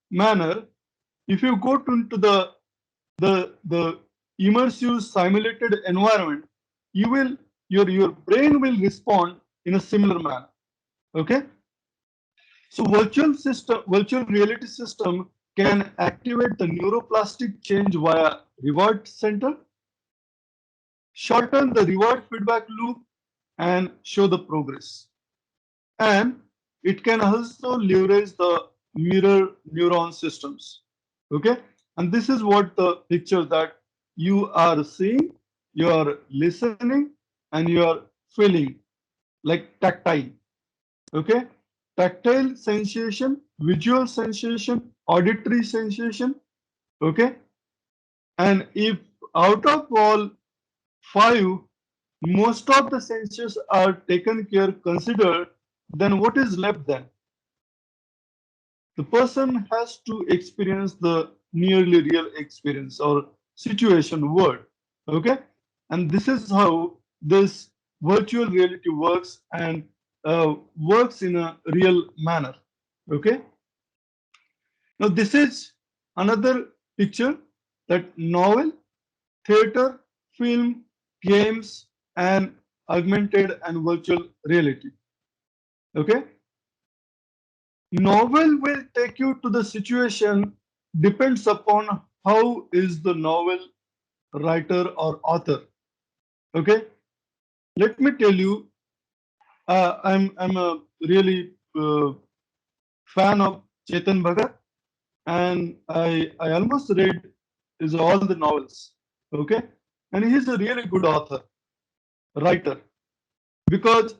manner, if you go into the immersive simulated environment, you will your brain will respond in a similar manner. Okay, so virtual reality system can activate the neuroplastic change via reward center, shorten the reward feedback loop, and show the progress. And it can also leverage the mirror neuron systems. Okay, and this is what the picture that you are seeing, you are listening, and you are feeling, like tactile. Okay, tactile sensation, visual sensation, auditory sensation. Okay, and if out of all five, most of the senses are taken care, considered, then what is left then? The person has to experience the nearly real experience or situation world. Okay, and this is how this virtual reality works, and works in a real manner. Okay, now this is another picture, that novel, theater, film, games, and augmented and virtual reality. Okay, novel will take you to the situation, depends upon how is the novel writer or author. Okay, let me tell you, I'm a really fan of Chetan Bhagat, and I almost read his all the novels. Okay, and he's a really good author, writer, because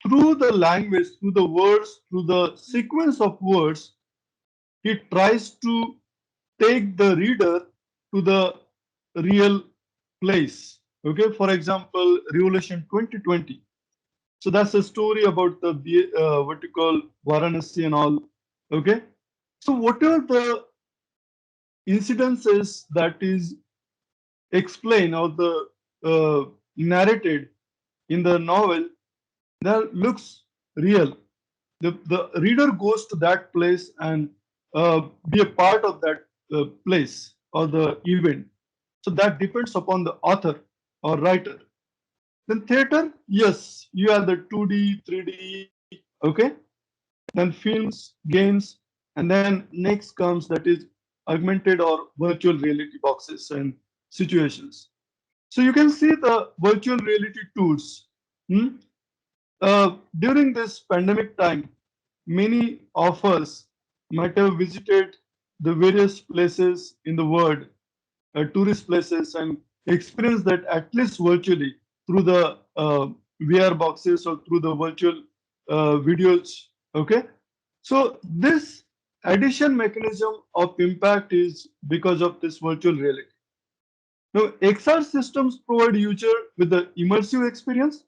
through the language, through the words, through the sequence of words, he tries to take the reader to the real place. Okay, for example, Revolution 2020. So that's a story about the what you call Varanasi and all. Okay, so whatever the incidences that is explained or the narrated in the novel, that looks real. The reader goes to that place and be a part of that place or the event. So that depends upon the author or writer. Then theater, yes, you have the 2D, 3D, okay? Then films, games, and then next comes that is augmented or virtual reality boxes and situations. So you can see the virtual reality tools. Hmm? During this pandemic time, many of us might have visited the various places in the world, tourist places, and experienced that at least virtually through the VR boxes or through the virtual videos. Okay, so this addition mechanism of impact is because of this virtual reality. Now, XR systems provide user with the immersive experience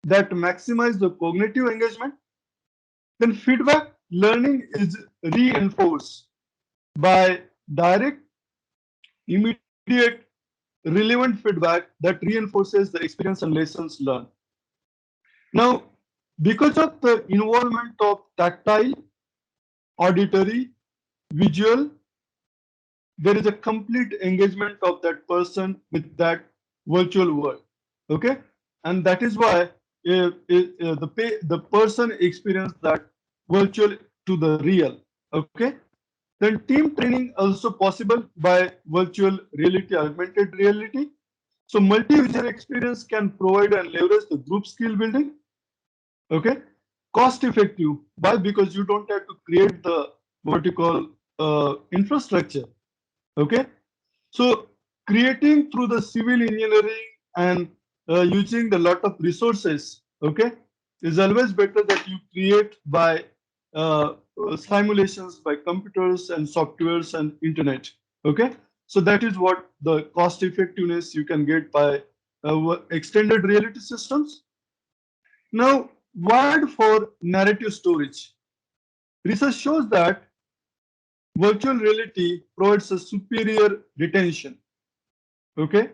that maximize the cognitive engagement. Then feedback learning is reinforced by direct, immediate, relevant feedback that reinforces the experience and lessons learned. Now, because of the involvement of tactile, auditory, visual, there is a complete engagement of that person with that virtual world. Okay, and that is why the person experienced that virtual to the real. Okay, then team training also possible by virtual reality, augmented reality. So multi-user experience can provide and leverage the group skill building. Okay, cost effective. Why? Because you don't have to create the what you call infrastructure. Okay, so creating through the civil engineering and using the lot of resources, okay, is always better that you create by simulations by computers and softwares and internet. Okay, so that is what the cost effectiveness you can get by extended reality systems. Now, word for narrative storage. Research shows that virtual reality provides a superior retention. Okay,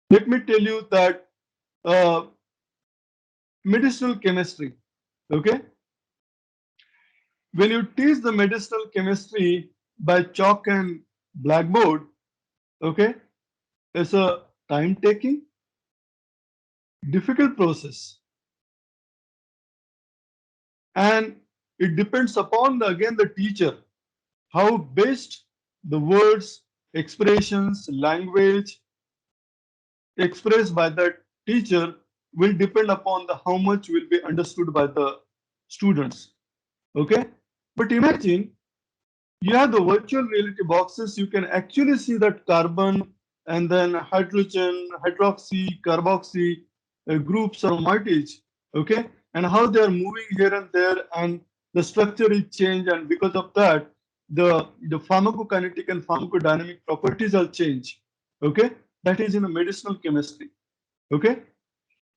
let me tell you that uh, medicinal chemistry. Okay, when you teach the medicinal chemistry by chalk and blackboard, okay, it's a time-taking, difficult process, and it depends upon the, again the teacher how best the words, expressions, language expressed by that teacher will depend upon the how much will be understood by the students. Okay, but imagine you have the virtual reality boxes. You can actually see that carbon and then hydrogen, hydroxy, carboxy groups or moieties. Okay, and how they are moving here and there, and the structure is changed, and because of that, the pharmacokinetic and pharmacodynamic properties are changed. Okay, that is in a medicinal chemistry. Okay,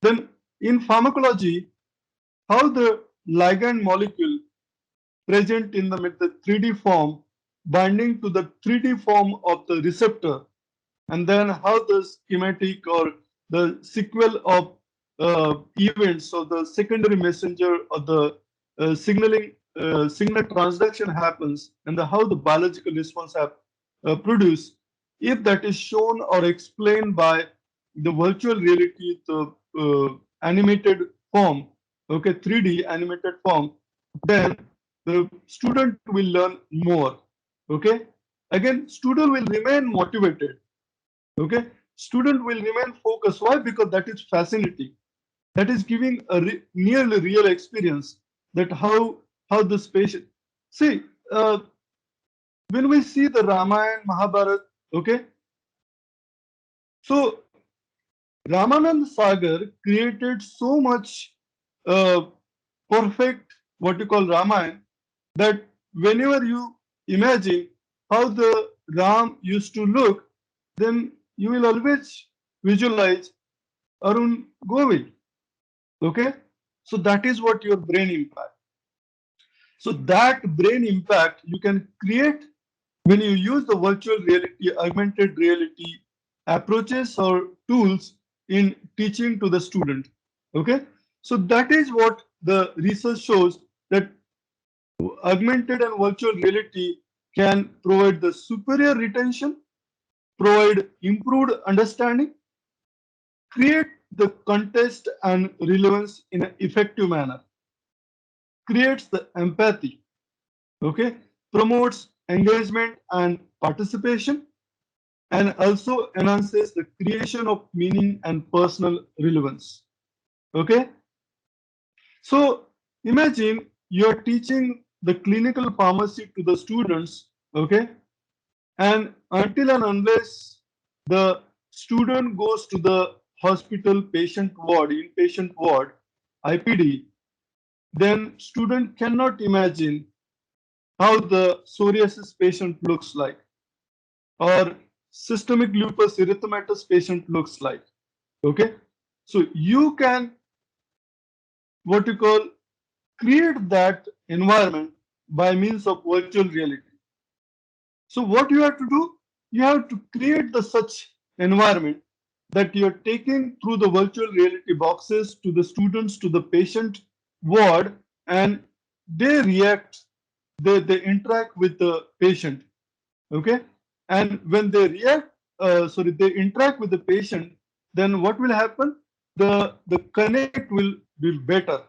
then in pharmacology, how the ligand molecule present in the 3D form binding to the 3D form of the receptor, and then how the schematic or the sequel of events or the secondary messenger or the signal transduction happens, and how the biological response have produced, if that is shown or explained by the virtual reality, the animated form, okay, 3D animated form, then the student will learn more. Okay, again student will remain motivated. Okay, student will remain focused. Why? Because that is fascinating, that is giving a nearly real experience, that how the space. See, when we see the Ramayana, Mahabharata, okay, so Ramanand Sagar created so much perfect what you call Ramayana, that whenever you imagine how the Ram used to look, then you will always visualize Arun Govil. Okay? So that is what your brain impact. So that brain impact you can create when you use the virtual reality, augmented reality approaches or tools in teaching to the student. Okay? So that is what the research shows, that augmented and virtual reality can provide the superior retention, provide improved understanding, create the context and relevance in an effective manner, creates the empathy, okay, promotes engagement and participation, and also enhances the creation of meaning and personal relevance. Okay, so imagine you're teaching the clinical pharmacy to the students, okay, and until and unless the student goes to the hospital patient ward, inpatient ward, IPD, then student cannot imagine how the psoriasis patient looks like or systemic lupus erythematosus patient looks like. Okay, so you can what you call create that environment by means of virtual reality. So what you have to do, you have to create the such environment that you're taking through the virtual reality boxes to the students, to the patient ward, and they react, they interact with the patient. Okay, and when they react, they interact with the patient, then what will happen? The connect will be better,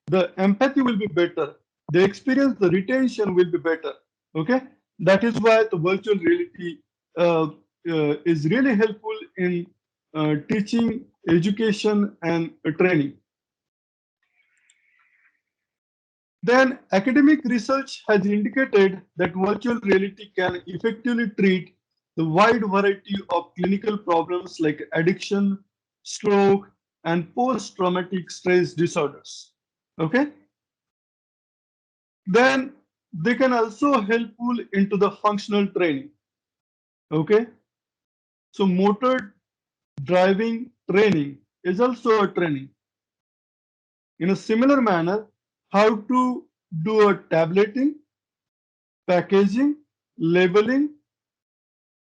the empathy will be better, the experience, the retention will be better. Okay, that is why the virtual reality is really helpful in teaching, education, and training. Then academic research has indicated that virtual reality can effectively treat the wide variety of clinical problems like addiction, stroke, and post-traumatic stress disorders. Okay, then they can also helpful into the functional training. Okay, so motor driving training is also a training. In a similar manner, how to do a tableting, packaging, labeling,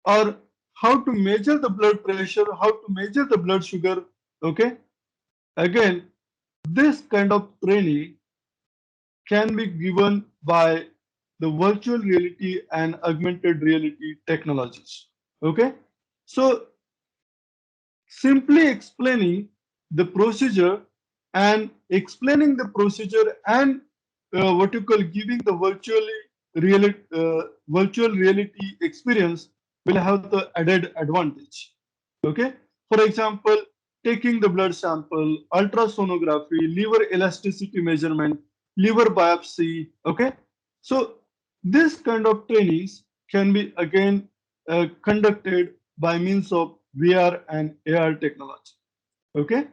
or how to measure the blood pressure, how to measure the blood sugar. Okay, again, this kind of training can be given by the virtual reality and augmented reality technologies. Okay, so simply explaining the procedure and explaining the procedure and what you call giving the virtual reality experience will have the added advantage. Okay, for example, taking the blood sample, ultrasonography, liver elasticity measurement, liver biopsy. Okay, so this kind of trainings can be again conducted by means of VR and AR technology. Okay,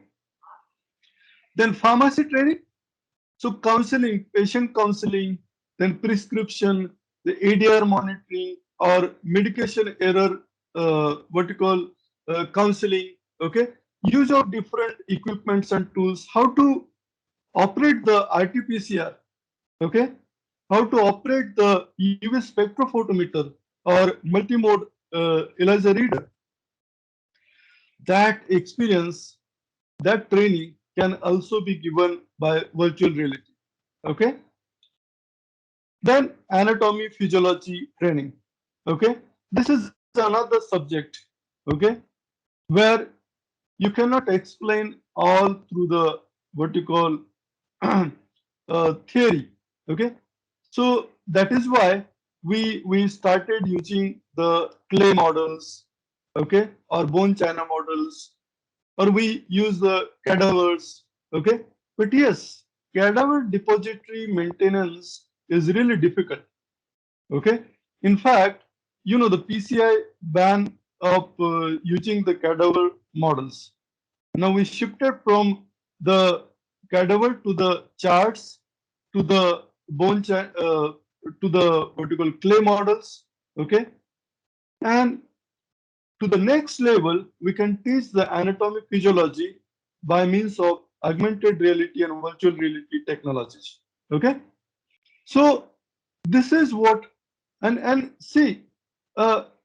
then pharmacy training, so counseling, patient counseling, then prescription, the ADR monitoring or medication error, what you call counseling. Okay, use of different equipments and tools, how to operate the RT-PCR. Okay, how to operate the UV spectrophotometer or multimode ELISA reader. That experience, that training can also be given by virtual reality. Okay, then anatomy physiology training. Okay, this is another subject. Okay, where you cannot explain all through the what you call theory. Okay, so that is why we started using the clay models, okay, or bone china models, or we use the cadavers. Okay, but yes, cadaver depository maintenance is really difficult. Okay, in fact, you know, the PCI ban of using the cadaver models. Now we shifted from the cadaver to the charts, to the to the what you call clay models, okay? And to the next level, we can teach the anatomy physiology by means of augmented reality and virtual reality technologies, okay? So this is what, and see,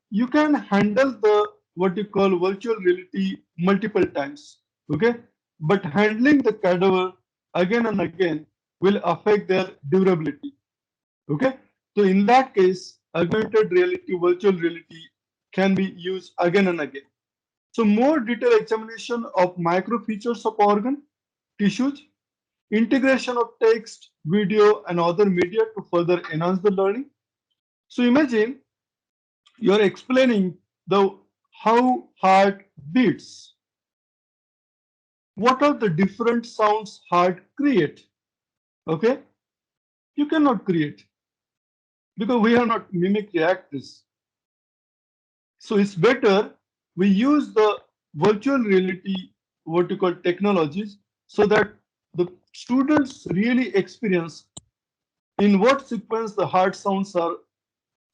you can handle the what you call virtual reality multiple times, okay? But handling the cadaver again and again will affect their durability, okay? So in that case, augmented reality, virtual reality can be used again and again. So more detailed examination of micro features of organ, tissues, integration of text, video, and other media to further enhance the learning. So imagine you're explaining the how heart beats. What are the different sounds heart create? Okay, you cannot create because we are not mimicry actors. So it's better we use the virtual reality, what you call technologies, so that the students really experience in what sequence the heart sounds are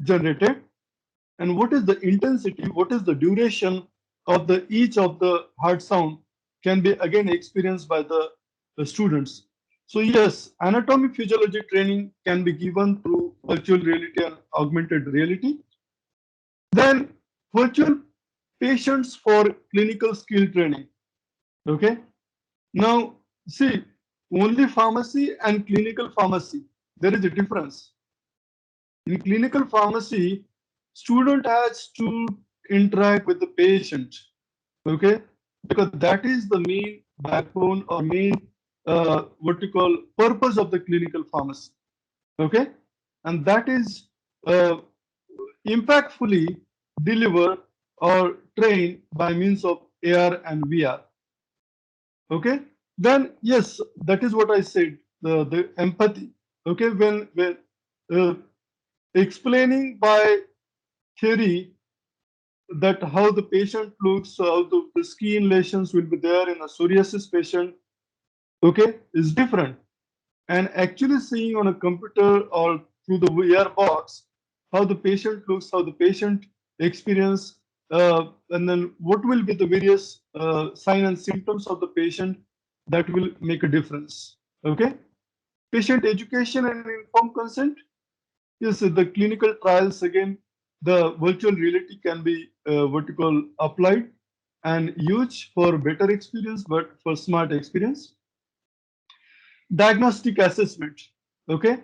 generated and what is the intensity, what is the duration of the each of the heart sound can be again experienced by the students. So yes, anatomy physiology training can be given through virtual reality and augmented reality. Then virtual patients for clinical skill training. Okay. Now see, only pharmacy and clinical pharmacy, there is a difference. In clinical pharmacy, student has to interact with the patient, okay? Because that is the main backbone or main what you call purpose of the clinical pharmacy, okay? And that is impactfully delivered or trained by means of AR and VR, okay? Then yes, that is what I said, the empathy, okay? When uh, explaining by theory that how the patient looks, how the skin lesions will be there in a psoriasis patient, okay, is different. And actually seeing on a computer or through the VR box how the patient looks, how the patient experience, and then what will be the various signs and symptoms of the patient, that will make a difference. Okay, patient education and informed consent. Yes, the clinical trials again, the virtual reality can be what you call applied and used for better experience, but for smart experience. Diagnostic assessment. Okay,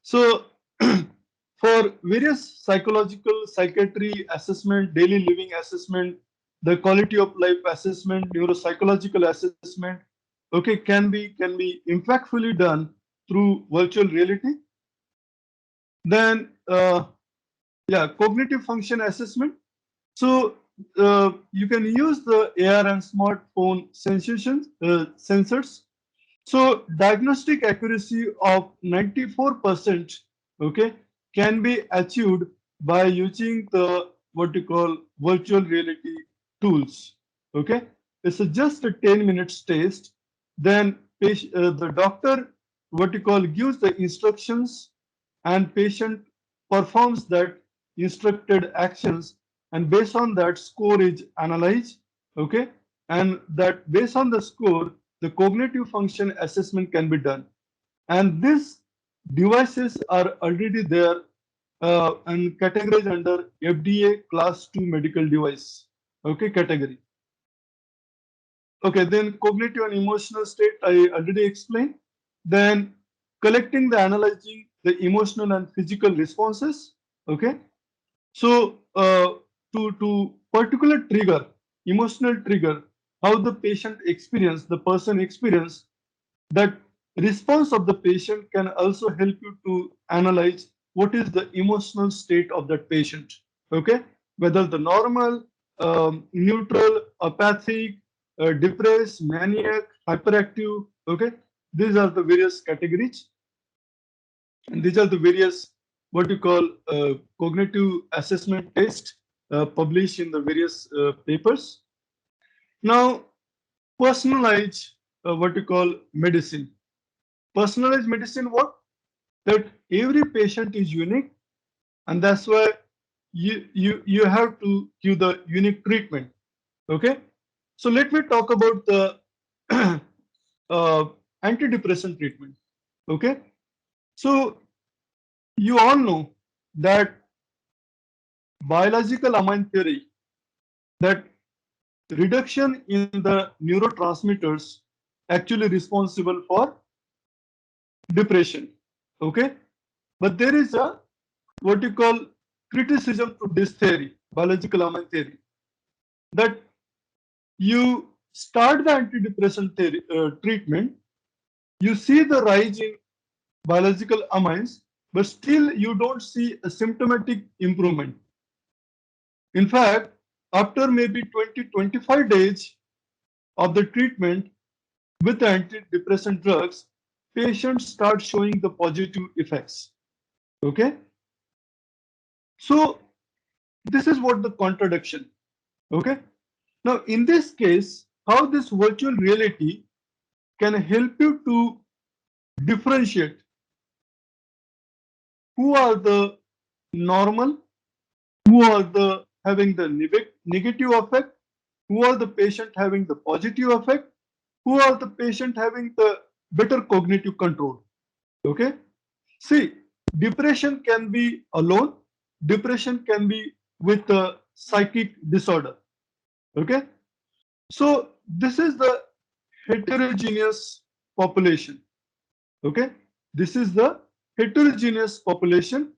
so for various psychological, psychiatry assessment, daily living assessment, the quality of life assessment, neuropsychological assessment, okay, can be impactfully done through virtual reality. Then yeah, cognitive function assessment. So you can use the AR and smartphone sensors. So diagnostic accuracy of 94%, okay, can be achieved by using the what you call virtual reality tools. Okay, it's just a 10 minutes test. Then the doctor what you call gives the instructions and patient performs that instructed actions, and based on that score is analyzed, okay, and that based on the score the cognitive function assessment can be done. And these devices are already there and categorized under FDA class 2 medical device, okay, category. Okay, then cognitive and emotional state I already explained. Then collecting the analyzing the emotional and physical responses, okay. So to particular trigger, emotional trigger, how the patient experience, the person experience, that response of the patient can also help you to analyze what is the emotional state of that patient. Okay, whether the normal, neutral, apathic, depressed, maniac, hyperactive. Okay, these are the various categories, and these are the various what you call cognitive assessment tests published in the various papers. Now, personalized what you call medicine. personalized medicine what? That every patient is unique, and that's why you have to give the unique treatment. Okay, so let me talk about the antidepressant treatment. Okay, so you all know that biological amine theory, that reduction in the neurotransmitters actually responsible for depression. Okay, but there is a what you call criticism to this theory, biological amine theory, that you start the antidepressant theory, treatment, you see the rise in biological amines, but still you don't see a symptomatic improvement. In fact, after maybe 20-25 days of the treatment with antidepressant drugs, patients start showing the positive effects. Okay, so this is what the contradiction. Okay, now in this case, how this virtual reality can help you to differentiate who are the normal, who are the having the negative effect, who are the patient having the positive effect, who are the patient having the better cognitive control. Okay, see, depression can be alone, depression can be with a psychic disorder. Okay, so this is the heterogeneous population. Okay, this is the heterogeneous population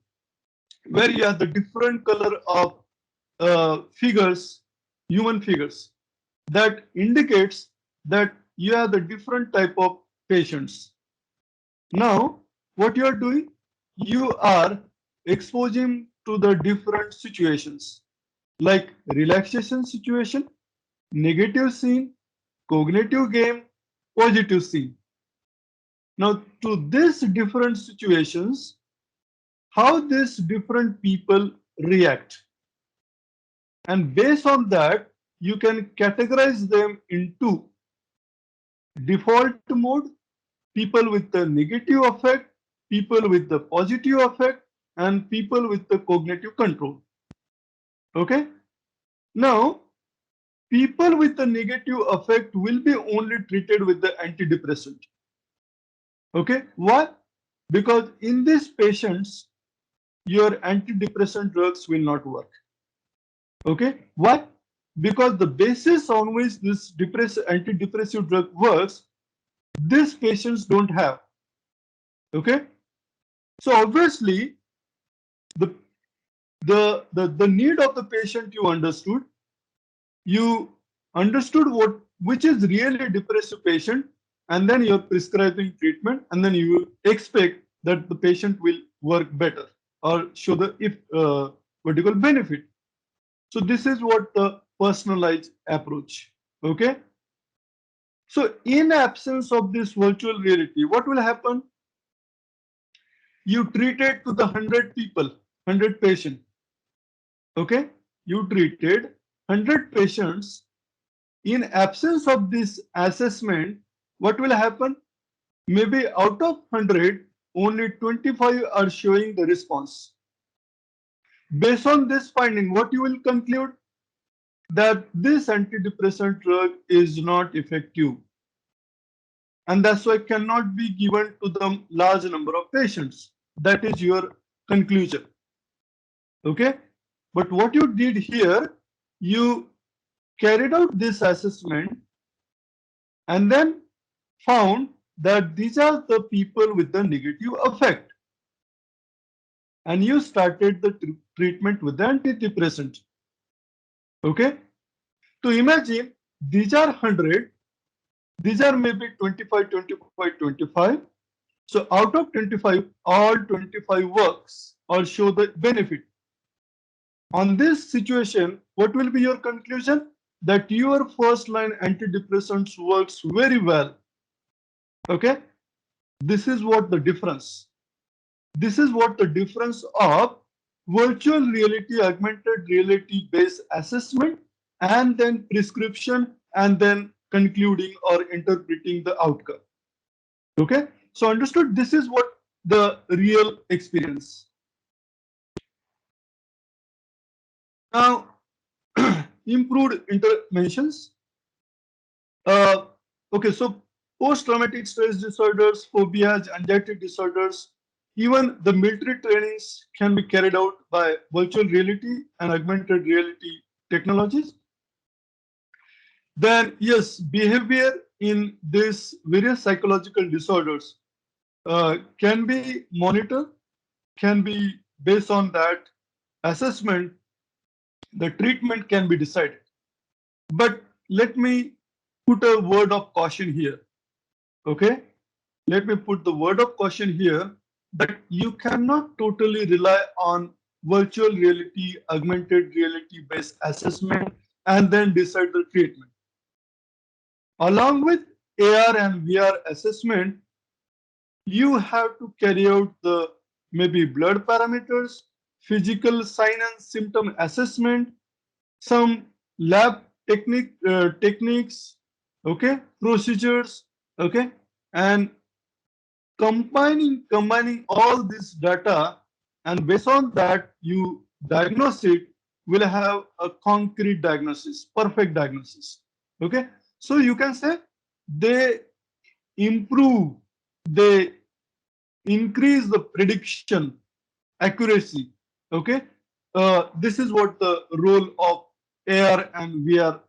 where you have the different color of figures, human figures, that indicates that you have the different type of patients. Now, what you are doing, you are exposing to the different situations like relaxation situation, negative scene, cognitive game, positive scene. Now, to these different situations, how these different people react. And based on that, you can categorize them into default mode, people with the negative effect, people with the positive effect, and people with the cognitive control. Okay? Now, people with the negative effect will be only treated with the antidepressant. Okay? Why? Because in these patients, your antidepressant drugs will not work. Okay? Why? Because the basis on which this antidepressive drug works, these patients don't have. Okay? So obviously, the need of the patient you understood which is really depressive patient, and then you're prescribing treatment, and then you expect that the patient will work better or show the particular benefit. So this is what the personalized approach. Okay, so in absence of this virtual reality, what will happen? You treated to the 100 people, 100 patients. Okay, you treated 100 patients. In absence of this assessment, what will happen? Maybe out of 100, only 25 are showing the response. Based on this finding, what you will conclude? That this antidepressant drug is not effective, and that's why cannot be given to the large number of patients. That is your conclusion. Okay, but what you did here, you carried out this assessment and then found that these are the people with the negative effect, and you started the treatment with the antidepressant. Okay, so imagine these are 100, these are maybe 25, 25, 25. So out of 25, all 25 works or show the benefit. On this situation, what will be your conclusion? That your first line antidepressants works very well. Okay, this is what the difference. This is what the difference of virtual reality, augmented reality based assessment, and then prescription, and then concluding or interpreting the outcome. Okay, So understood, this is what the real experience. Now, improved interventions. Okay, so post-traumatic stress disorders, phobias, anxiety disorders, even the military trainings can be carried out by virtual reality and augmented reality technologies. Then, yes, behavior in these various psychological disorders can be monitored, can be based on that assessment, the treatment can be decided. But let me put a word of caution here. Okay, let me put the word of caution here that you cannot totally rely on virtual reality, augmented reality based assessment and then decide the treatment. Along with AR and VR assessment, you have to carry out the maybe blood parameters, physical sign and symptom assessment, some lab techniques, okay, procedures, okay, and combining all this data, and based on that you diagnose it, will have a concrete diagnosis, perfect diagnosis. Okay, so you can say they improve, they increase the prediction accuracy. Okay, this is what the role of AR and VR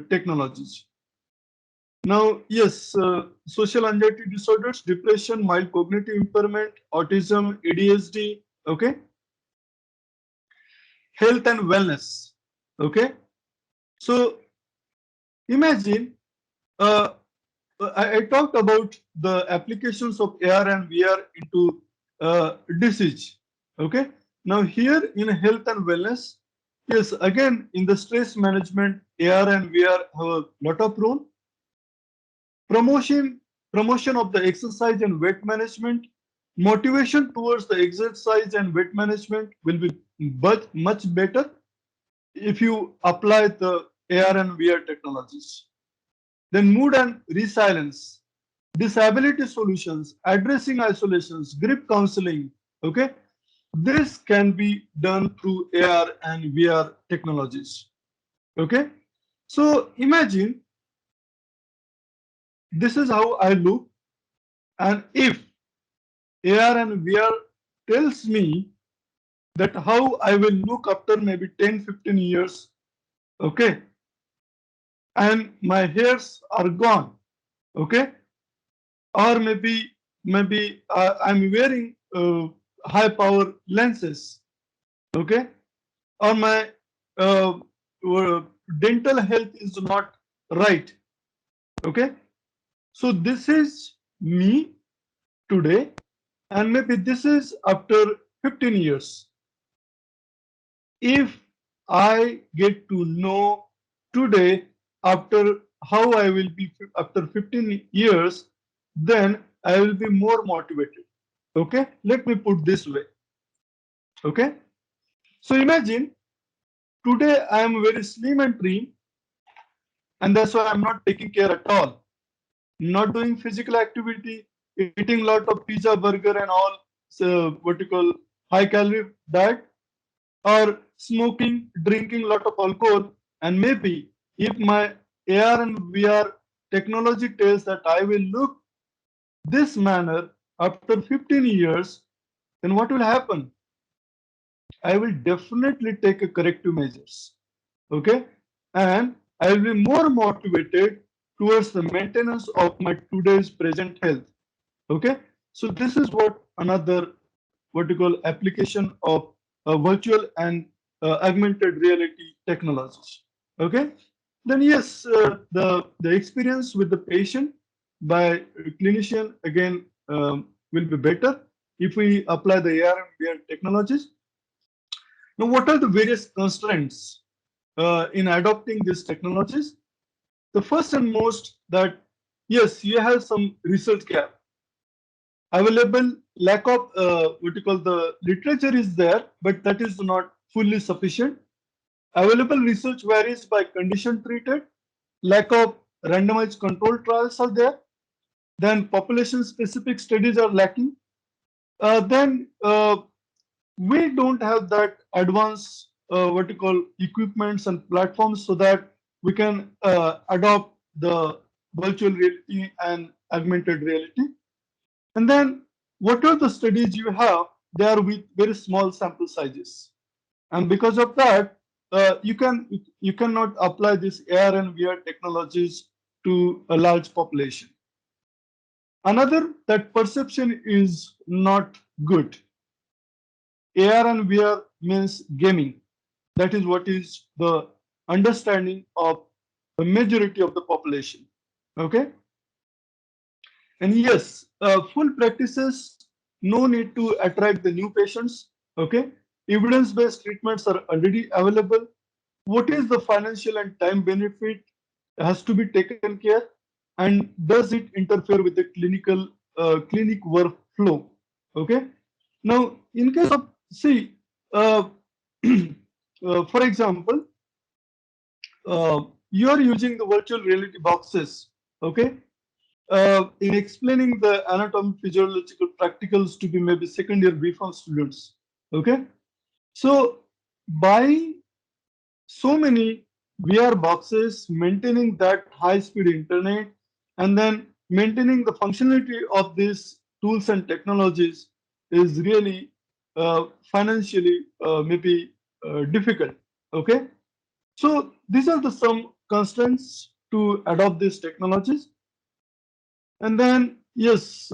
technologies. Now, yes, social anxiety disorders, depression, mild cognitive impairment, autism, ADHD, okay? Health and wellness, okay? So, imagine, uh, I talked about the applications of AR and VR into disease, okay? Now, here in health and wellness, yes, again, in the stress management, AR and VR have a lot of role. Promotion of the exercise and weight management, motivation towards the exercise and weight management will be much better if you apply the AR and VR technologies. Then mood and resilience, disability solutions, addressing isolations, grief counseling, okay, this can be done through AR and VR technologies. Okay, so imagine this is how I look, and if AR and VR tells me that how I will look after maybe 10, 15 years, okay, and my hairs are gone, okay, or maybe I'm wearing high power lenses, okay, or my uh, dental health is not right, okay. So this is me today, and maybe this is after 15 years. If I get to know today after how I will be after 15 years, then I will be more motivated. Okay, let me put this way. Okay, so imagine today I am very slim and trim, and that's why I'm not taking care at all. Not doing physical activity, eating a lot of pizza, burger, and all, so what you call high calorie diet, or smoking, drinking a lot of alcohol, and maybe if my AR and VR technology tells that I will look this manner after 15 years, then what will happen? I will definitely take a corrective measures. Okay, and I will be more motivated towards the maintenance of my today's present health. Okay, so this is what another what you call application of virtual and augmented reality technologies. Okay, then yes, the experience with the patient by a clinician again will be better if we apply the AR and VR technologies. Now, what are the various constraints in adopting these technologies? The first and most that yes, you have some research gap. Available lack of what you call the literature is there, but that is not fully sufficient. Available research varies by condition treated. Lack of randomized control trials are there. then population-specific studies are lacking. Then we don't have that advanced what you call equipments and platforms so that we can adopt the virtual reality and augmented reality. And then whatever the studies you have, they are with very small sample sizes. And because of that, you cannot apply this AR and VR technologies to a large population. Another, that perception is not good. AR and VR means gaming. That is what is the understanding of the majority of the population. Okay. And yes, full practices, no need to attract the new patients. Okay. Evidence-based treatments are already available. What is the financial and time benefit has to be taken care, and does it interfere with the clinic workflow? Okay. Now, in case of, see, for example, you are using the virtual reality boxes, okay, in explaining the anatomy, physiological practicals to be maybe second year BPharm students, okay. So by so many VR boxes, maintaining that high-speed internet, and then maintaining the functionality of these tools and technologies is really financially maybe difficult. Okay, so these are the some constraints to adopt these technologies. And then yes,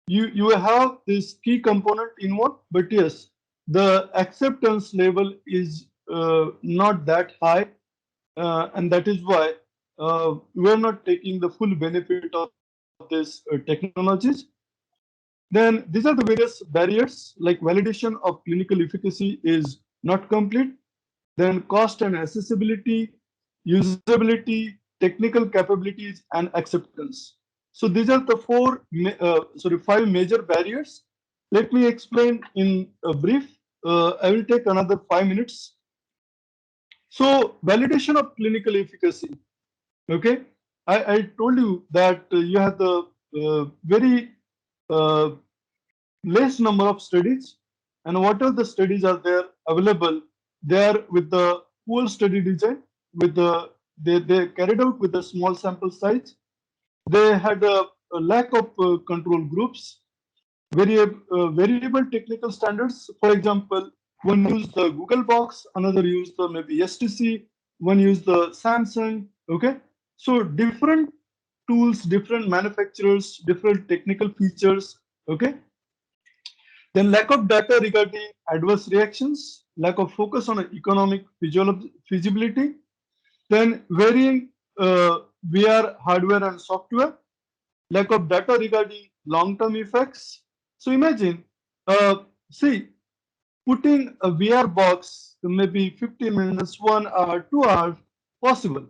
you have this key component involved, but yes, the acceptance level is not that high, and that is why we are not taking the full benefit of these technologies. Then these are the various barriers, like validation of clinical efficacy is not complete, then cost and accessibility, usability, technical capabilities, and acceptance. So these are the five major barriers. Let me explain in a brief. I will take another 5 minutes. So validation of clinical efficacy. Okay, I told you that you have the very uh, less number of studies, and whatever the studies are there available, they are with the poor study design, with the they carried out with a small sample size. They had a lack of control groups, variable technical standards. For example, one used the Google Box, another used the maybe STC, one used the Samsung. Okay, so different tools, different manufacturers, different technical features. Okay, then lack of data regarding adverse reactions, lack of focus on economic feasibility, then varying VR hardware and software, lack of data regarding long-term effects. So imagine, see, putting a VR box maybe 15 minutes, 1 hour, 2 hours possible,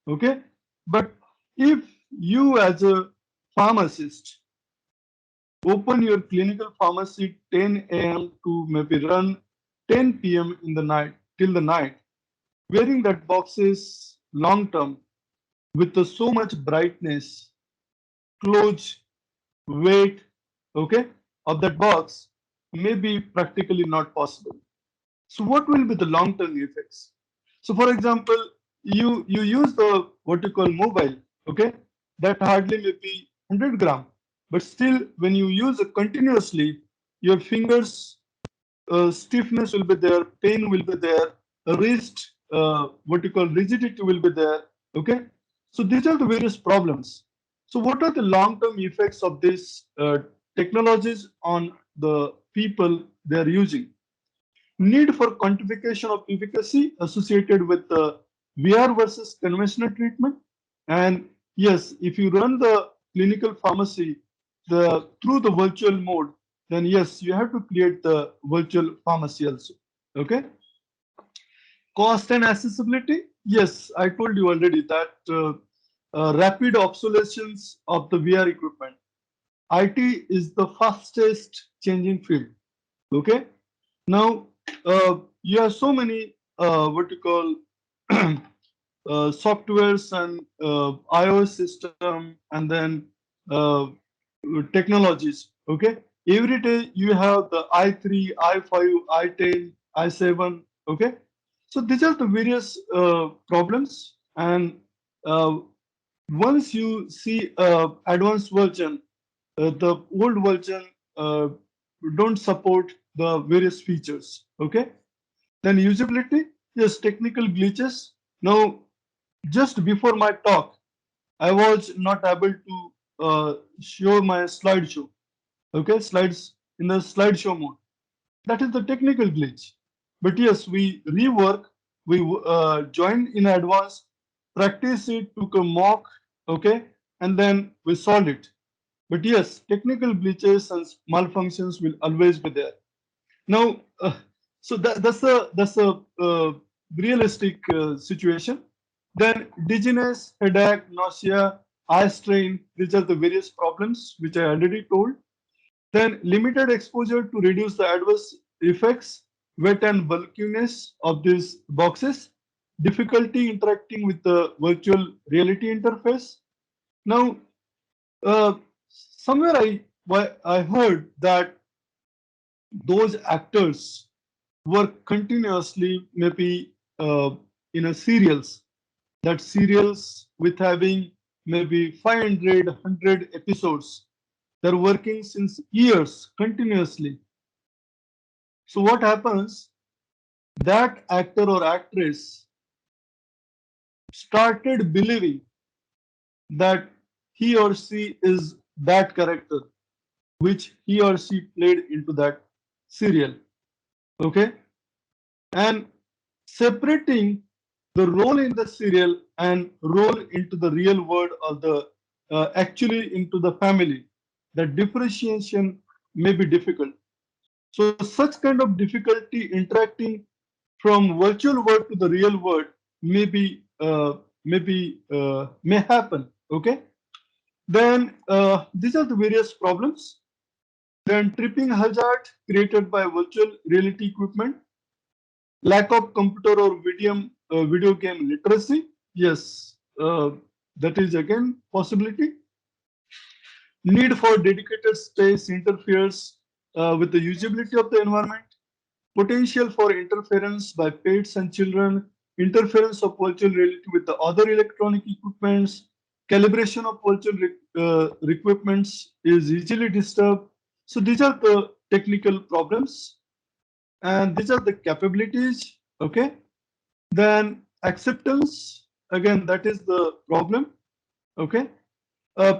okay? But if you as a pharmacist open your clinical pharmacy 10 a.m. to maybe run 10 p.m. in the night till the night, wearing that boxes long term with so much brightness, clothes, weight, okay, of that box may be practically not possible. So what will be the long-term effects? So for example, you use the what you call mobile, okay, that hardly may be 100 gram, but still when you use it continuously, your fingers stiffness will be there, pain will be there, wrist what you call rigidity will be there. Okay, so these are the various problems. So what are the long-term effects of these technologies on the people they are using? Need for quantification of efficacy associated with the VR versus conventional treatment. And yes, if you run the clinical pharmacy through the virtual mode, then yes, you have to create the virtual pharmacy also. Okay. Cost and accessibility. Yes, I told you already that rapid obsolescence of the VR equipment. IT is the fastest changing field. Okay. Now, you have so many what you call softwares and iOS system, and then technologies. Okay, every day you have the i3, i5, i10, i7. Okay, so these are the various problems, and uh, once you see advanced version, the old version uh, don't support the various features. Okay, then usability, yes, technical glitches. Now, just before my talk, I was not able to show my slideshow. Okay, slides in the slideshow mode. That is the technical glitch. But yes, we rework, we join in advance, practice it, took a mock, okay, and then we solved it. But yes, technical glitches and malfunctions will always be there. Now, so that's a realistic situation. Then dizziness, headache, nausea, eye strain. These are the various problems which I already told. Then limited exposure to reduce the adverse effects, wet and bulkiness of these boxes. Difficulty interacting with the virtual reality interface. Now, somewhere I heard that those actors work continuously, maybe in a serials. That serials with having maybe 500, 100 episodes. They're working since years continuously. So what happens? That actor or actress started believing that he or she is that character which he or she played into that serial. Okay, and separating the role in the serial and role into the real world or the actually into the family, the differentiation may be difficult. So such kind of difficulty interacting from virtual world to the real world may happen. Okay, then these are the various problems. Then tripping hazard created by virtual reality equipment, lack of computer or video game literacy. Yes, that is again possibility. Need for dedicated space interferes with the usability of the environment. Potential for interference by pets and children. Interference of virtual reality with the other electronic equipments. Calibration of virtual equipments is easily disturbed. So these are the technical problems, and these are the capabilities. Okay, then acceptance, again, that is the problem. Okay,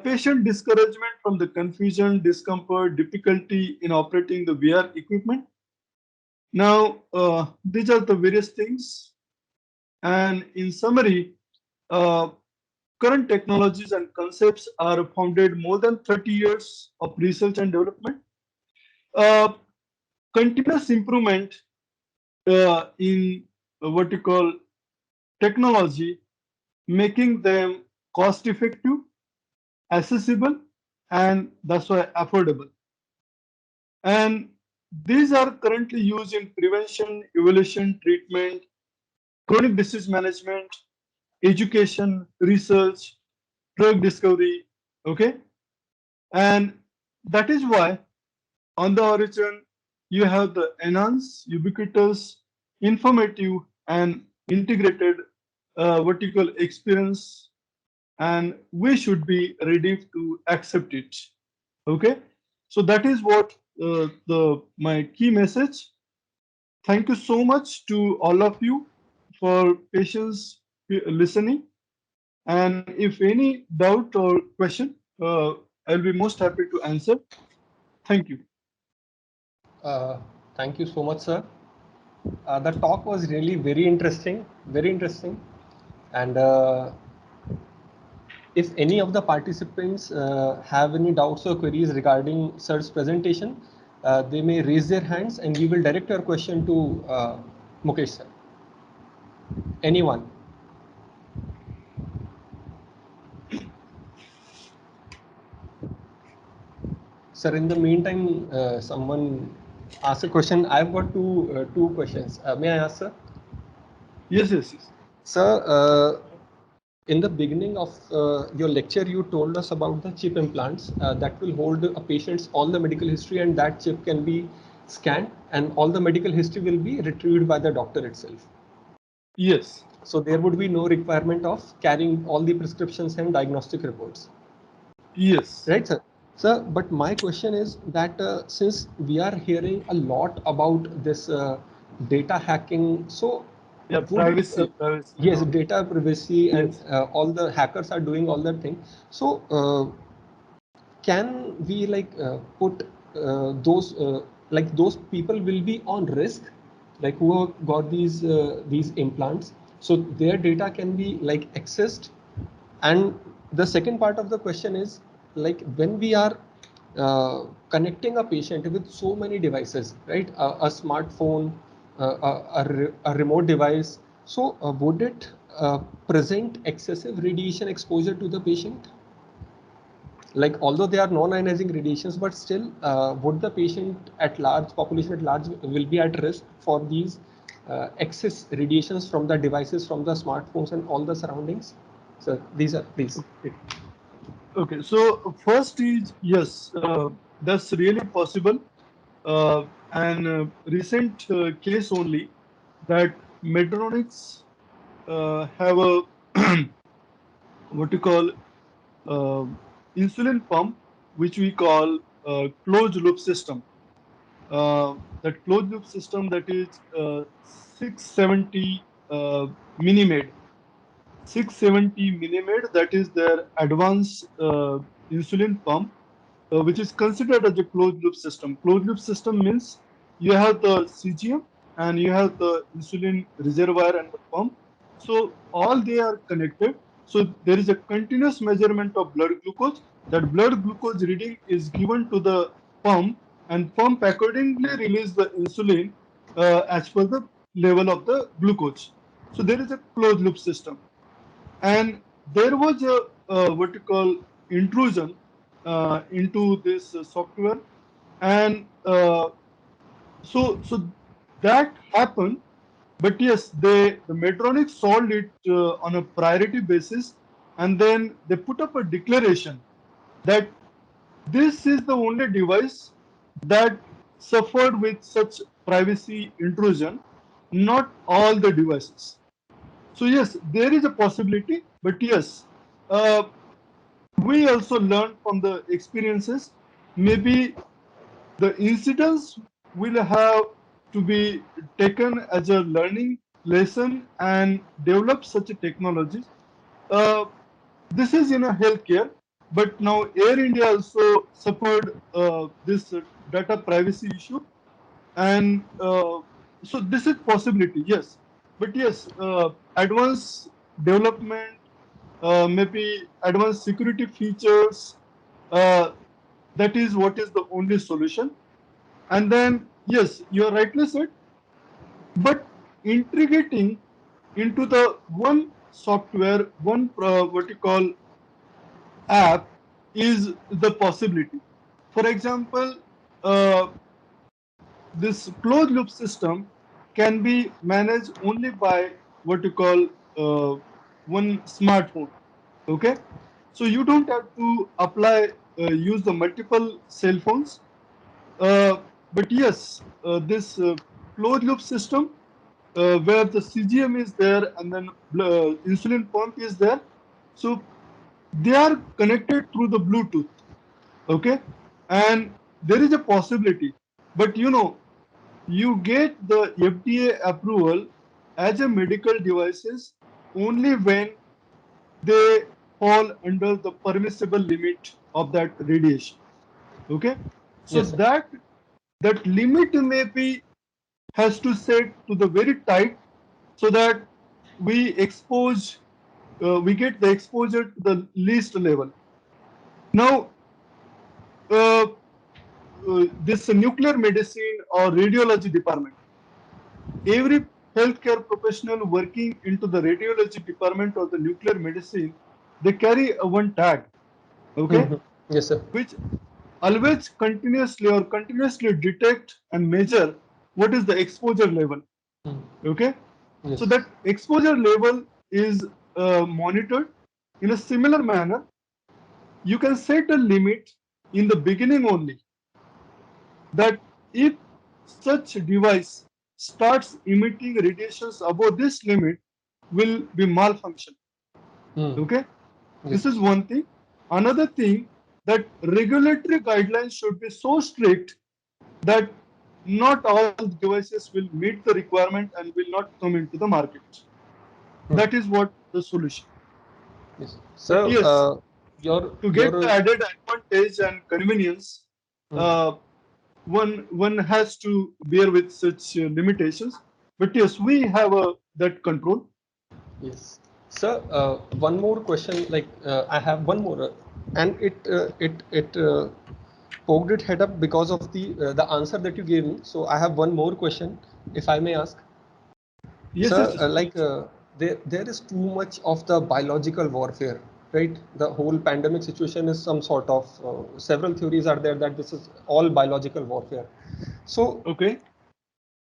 patient discouragement from the confusion, discomfort, difficulty in operating the VR equipment. Now, these are the various things, and in summary, uh, current technologies and concepts are founded more than 30 years of research and development. Uh, Continuous improvement in what you call technology, making them cost effective, accessible, and that's why affordable. And these are currently used in prevention, evaluation, treatment, chronic disease management, education, research, drug discovery. Okay, and that is why on the horizon you have the enhanced, ubiquitous, informative, and integrated vertical experience, and we should be ready to accept it. Okay, so that is what the my key message. Thank you so much to all of you for patience listening, and if any doubt or question, I'll be most happy to answer. Thank you. Thank you so much, sir. The talk was really very interesting, and if any of the participants have any doubts or queries regarding sir's presentation, they may raise their hands and we will direct your question to Mukesh sir. Anyone? Sir, in the meantime, someone asked a question. I've got two questions. May I ask, sir? Yes. Sir, in the beginning of your lecture, you told us about the chip implants that will hold a patient's all the medical history, and that chip can be scanned, and all the medical history will be retrieved by the doctor itself. Yes. So there would be no requirement of carrying all the prescriptions and diagnostic reports. Yes. Right, sir. Sir, but my question is that since we are hearing a lot about this data hacking, so Yeah, would it, privacy. yes, data privacy, and Yes. all the hackers are doing all that thing. So can we like put those like those people will be on risk, like who have got these implants, so their data can be like accessed. And the second part of the question is, like when we are connecting a patient with so many devices, right? A smartphone, a remote device. So would it present excessive radiation exposure to the patient? Like although they are non-ionizing radiations, but still would the patient at large, population at large, will be at risk for these excess radiations from the devices, from the smartphones and all the surroundings? So these are, please. Okay. So first is yes, that's really possible. And recent case only that Medtronics have a what you call uh, insulin pump, which we call closed loop system. That closed loop system, that is 670 Minimade. 670 Minimade, that is their advanced insulin pump, which is considered as a closed loop system. Closed loop system means you have the CGM and you have the insulin reservoir and the pump. So all they are connected. So there is a continuous measurement of blood glucose. That blood glucose reading is given to the pump, and pump accordingly release the insulin as per the level of the glucose. So there is a closed loop system. And there was a what you call intrusion into this software, and so that happened. But yes, the Medtronic solved it on a priority basis, and then they put up a declaration that this is the only device that suffered with such privacy intrusion, not all the devices. So yes, there is a possibility, but yes, uh, we also learn from the experiences. Maybe the incidents will have to be taken as a learning lesson and develop such a technologies. Uh, this is in a healthcare, but now Air India also suffered this data privacy issue, and so this is possibility, yes. But yes, advanced development, maybe advanced security features, uh, that is what is the only solution. And then yes, you are rightly said, but integrating into the one software, one what you call app, is the possibility. For example, uh, this closed loop system can be managed only by what you call one smartphone. Okay, so you don't have to apply use the multiple cell phones. But yes, this closed loop system, where the CGM is there and then insulin pump is there, so they are connected through the Bluetooth. Okay, and there is a possibility, but you get the FDA approval as a medical devices only when they fall under the permissible limit of that radiation. Okay, so Yes, sir. that limit may be has to set to the very tight, so that we get the exposure to the least level. Now, uh, this nuclear medicine or radiology department, every healthcare professional working into the radiology department or the nuclear medicine, they carry a one tag, okay, Mhm. Yes, sir. which always continuously detect and measure what is the exposure level. Mm. Okay, so Yes. that exposure level is monitored in a similar manner. You can set a limit in the beginning only, that if such device starts emitting radiations above this limit, will be malfunction. Okay, this is one thing. Another thing, that regulatory guidelines should be so strict that not all devices will meet the requirement and will not come into the market. That is what the solution. Yes. So, Yes, to get the your added advantage and convenience, one has to bear with such limitations. But yes, we have that control. yes. Sir, one more question. Like I have one more, and it poked its head up because of the answer that you gave me. So I have one more question, if I may ask. Yes, Sir, yes, yes. There is too much of the biological warfare, right? The whole pandemic situation is some sort of several theories are there that this is all biological warfare. So Okay.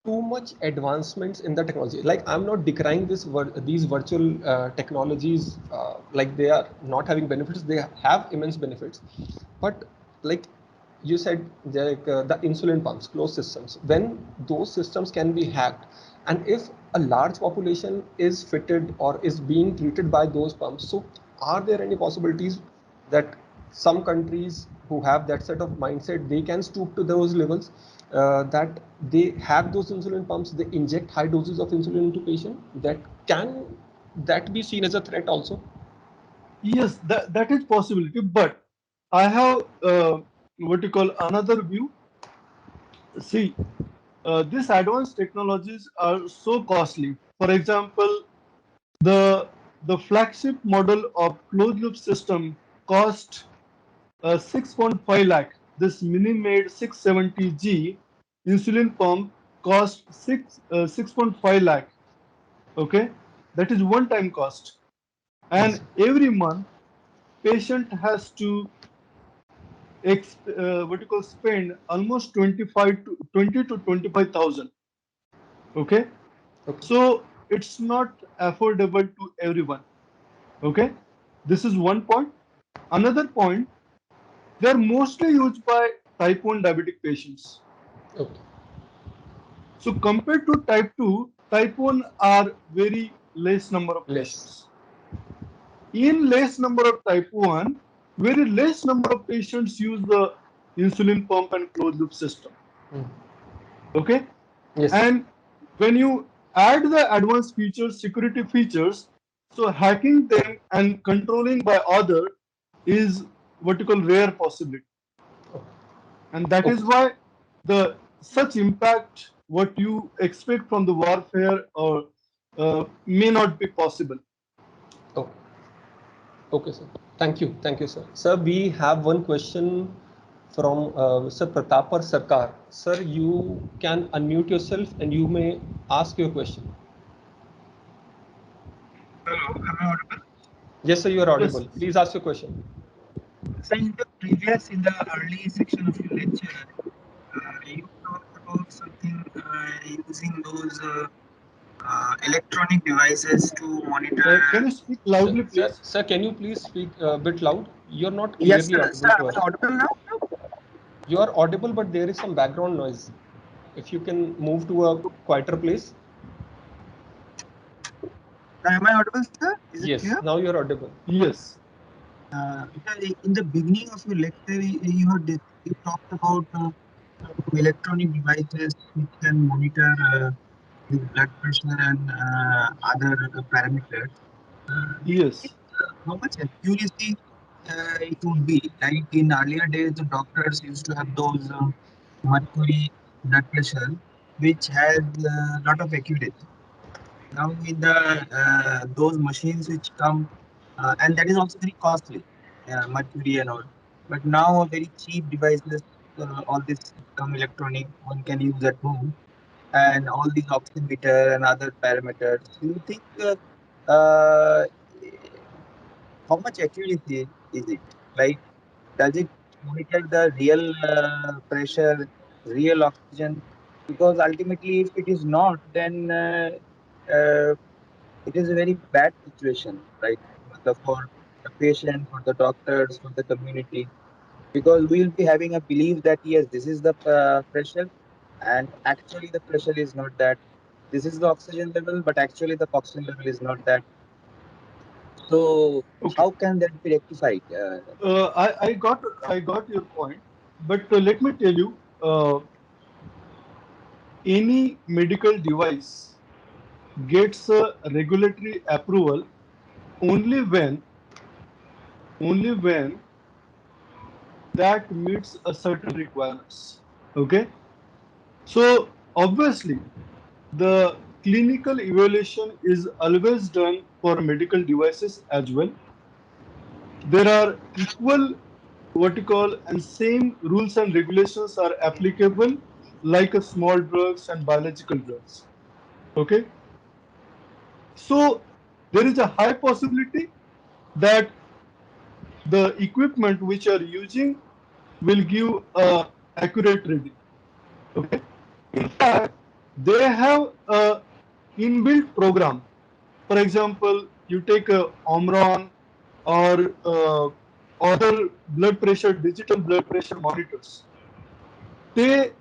too much advancements in the technology. Like I'm not decrying these virtual technologies like they are not having benefits. They have immense benefits, but like you said, like the insulin pumps, closed systems, when those systems can be hacked, and if a large population is fitted or is being treated by those pumps, so are there any possibilities that some countries who have that set of mindset, they can stoop to those levels, that they have those insulin pumps, they inject high doses of insulin into patient, can that be seen as a threat also? Yes, that is possibility. But I have what you call another view. See, these advanced technologies are so costly. For example, the flagship model of closed loop system cost 6.5 lakh. This mini-made 670G insulin pump cost 6.5 lakh. Okay, that is one-time cost, Yes. and every month patient has to what you call spend almost 20 to 25,000. Okay, Okay. so it's not affordable to everyone. Okay, this is one point. Another point, they are mostly used by type 1 diabetic patients. Okay. So compared to type 2, type 1 are very less number of Less. patients. In less number of type 1, very less number of patients use the insulin pump and closed loop system. Okay, Yes. and when you add the advanced features, security features, so hacking them and controlling by other is what you call rare possibility. And that is Okay. why the such impact what you expect from the warfare or may not be possible. Okay. Okay, sir. Thank you, sir. Sir, we have one question from Mr. Pratapar Sarkar. Sir, you can unmute yourself and you may ask your question. Hello, am I audible? Yes, sir, you are Yes. audible. Please ask your question. So in the early section of your lecture, you talked about something using those electronic devices to monitor. Can you speak loudly, please? Sir, can you please speak a bit loud? You're not Yes, clearly sir. audible to Am us. I audible now? You are audible, but there is some background noise. If you can move to a quieter place. Am I audible, sir? Is it Yes, clear? now you're audible. Yes. In the beginning of your lecture, you talked about electronic devices which can monitor the blood pressure and other parameters. Yes. How much accuracy it would be? Like in earlier days, the doctors used to have those mercury blood pressure, which has a lot of accuracy. Now with the those machines which come, and that is also very costly, mercury and all. But now very cheap devices, all this come electronic, one can use at home, and all these oximeter and other parameters. Do you think uh, how much accuracy is it? Like, does it monitor the real pressure, real oxygen? Because ultimately, if it is not, then it is a very bad situation, right? For the patient, for the doctors, for the community, because we will be having a belief that yes, this is the pressure, and actually the pressure is not that. This is the oxygen level, but actually the oxygen level is not that. So Okay. how can that be rectified? I got your point, but let me tell you, any medical device gets a regulatory approval only when that meets a certain requirements. Okay, so obviously the clinical evaluation is always done for medical devices as well. There are equal what you call and same rules and regulations are applicable like a small drugs and biological drugs. Okay, so there is a high possibility that the equipment which you are using will give a accurate reading. Okay, in fact, they have a inbuilt program. For example, you take a Omron or other blood pressure, digital blood pressure monitors. They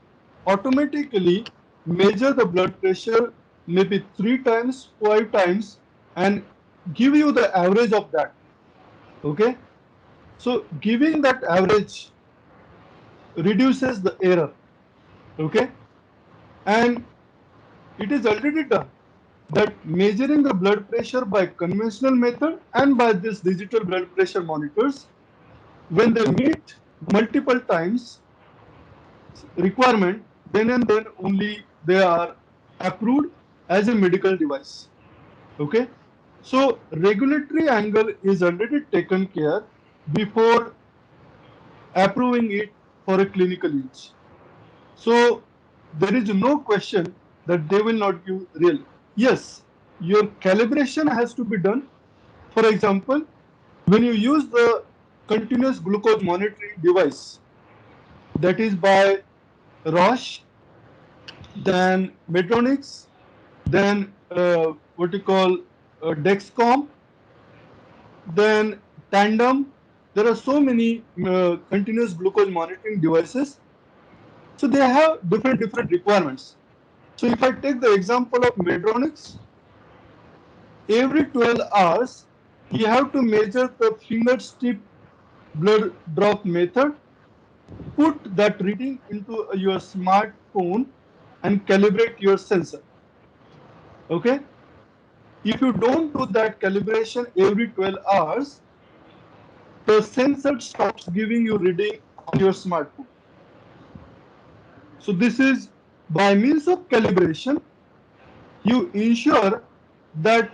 automatically measure the blood pressure maybe 3 times, 5 times, and give you the average of that. Okay, so giving that average reduces the error. Okay, and it is already done that measuring the blood pressure by conventional method and by this digital blood pressure monitors, when they meet multiple times requirement, then and then only they are approved as a medical device. Okay, so regulatory angle is already taken care before approving it for a clinical use. So there is no question that they will not give real. Yes, your calibration has to be done. For example, when you use the continuous glucose monitoring device that is by Roche, then Medtronic, then what you call Dexcom, then Tandem. There are so many continuous glucose monitoring devices. So they have different requirements. So if I take the example of Medtronic, every 12 hours you have to measure the fingertip blood drop method, put that reading into your smartphone and calibrate your sensor. Okay, if you don't do that calibration every 12 hours, the sensor stops giving you reading on your smartphone. So this is by means of calibration, you ensure that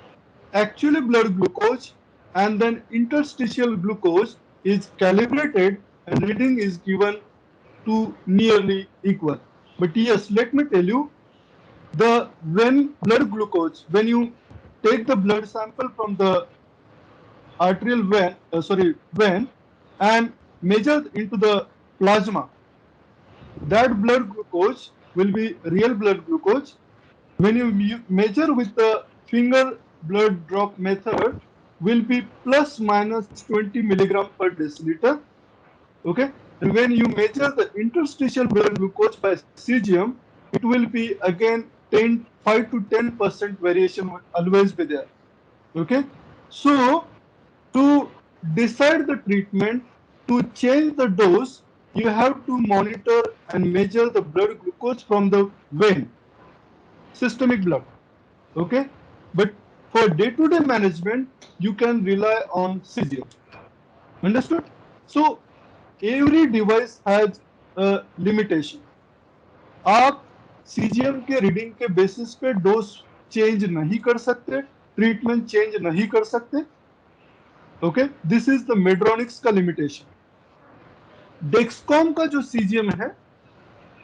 actually blood glucose and then interstitial glucose is calibrated and reading is given to nearly equal. But yes, let me tell you, the when blood glucose, when you take the blood sample from the arterial vein and measure into the plasma, that blood glucose will be real blood glucose. When you measure with the finger blood drop method, will be plus minus 20 milligram per deciliter. Okay, and when you measure the interstitial blood glucose by cesium, it will be again 5 to 10% variation will always be there. Okay, so to decide the treatment, to change the dose, you have to monitor and measure the blood glucose from the vein, systemic blood. Okay, but for day-to-day management, you can rely on cesium. Understood? So every device has a limitation. आप CGM के reading के basis पे dose change नहीं कर सकते, treatment change नहीं कर सकते. ओके, दिस इज द मेड्रोनिक्स का लिमिटेशन. डेक्सकॉम का जो सीजीएम है,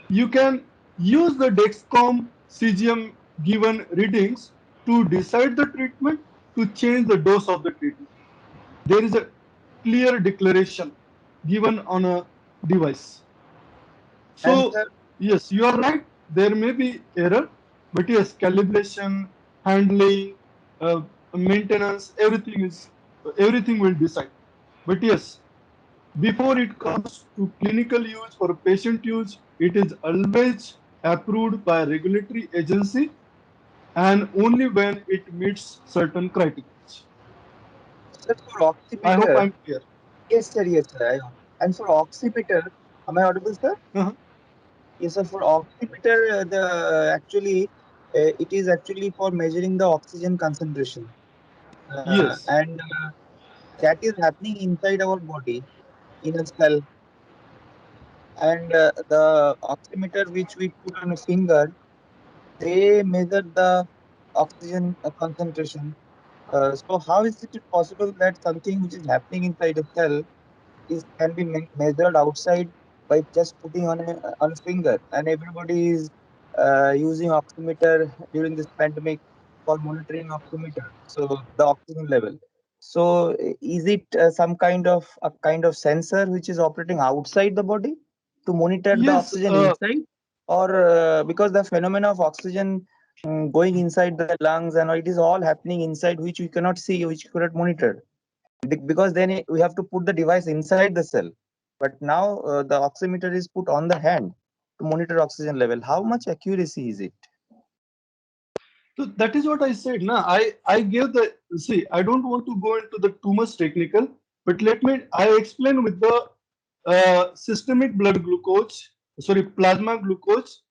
you can use the Dexcom CGM given readings to decide the treatment, to change the dose of the treatment. There is a clear declaration given on a device. So, And yes, you are right. There may be error, but yes, calibration, handling, maintenance, everything will decide. But yes, before it comes to clinical use for patient use, it is always approved by a regulatory agency and only when it meets certain criteria. Sir, for I hope oximeter, I'm clear. yes, sir. And for oximeter, am I audible, sir? Uh-huh. Yes, sir. For oximeter, it is actually for measuring the oxygen concentration, Yes. and that is happening inside our body in a cell. And the oximeter which we put on a finger, they measure the oxygen concentration. So how is it possible that something which is happening inside a cell is can be measured outside by just putting on a finger? And everybody is using oximeter during this pandemic for monitoring oximeter, so the oxygen level. So is it some kind of sensor which is operating outside the body to monitor the Yes. oxygen inside, or because the phenomena of oxygen going inside the lungs and it is all happening inside, which we cannot see, which we cannot monitor, because then we have to put the device inside the cell. But now the oximeter is put on the hand to monitor oxygen level. How much accuracy is it? So that is what I said. Na, I gave the, see, I don't want to go into the too much technical, but I explain with the systemic blood glucose, sorry, plasma glucose,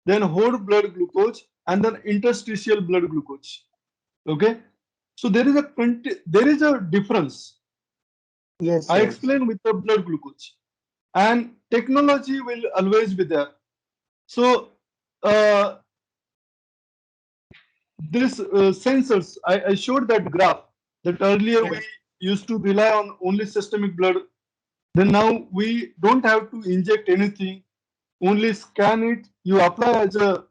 then whole blood glucose, and then interstitial blood glucose. Okay. So there is a difference. Yes, I yes. explain with the blood glucose, and technology will always be there. So this sensors, I showed that graph that earlier we used to rely on only systemic blood. Then now we don't have to inject anything, only scan it. You apply as a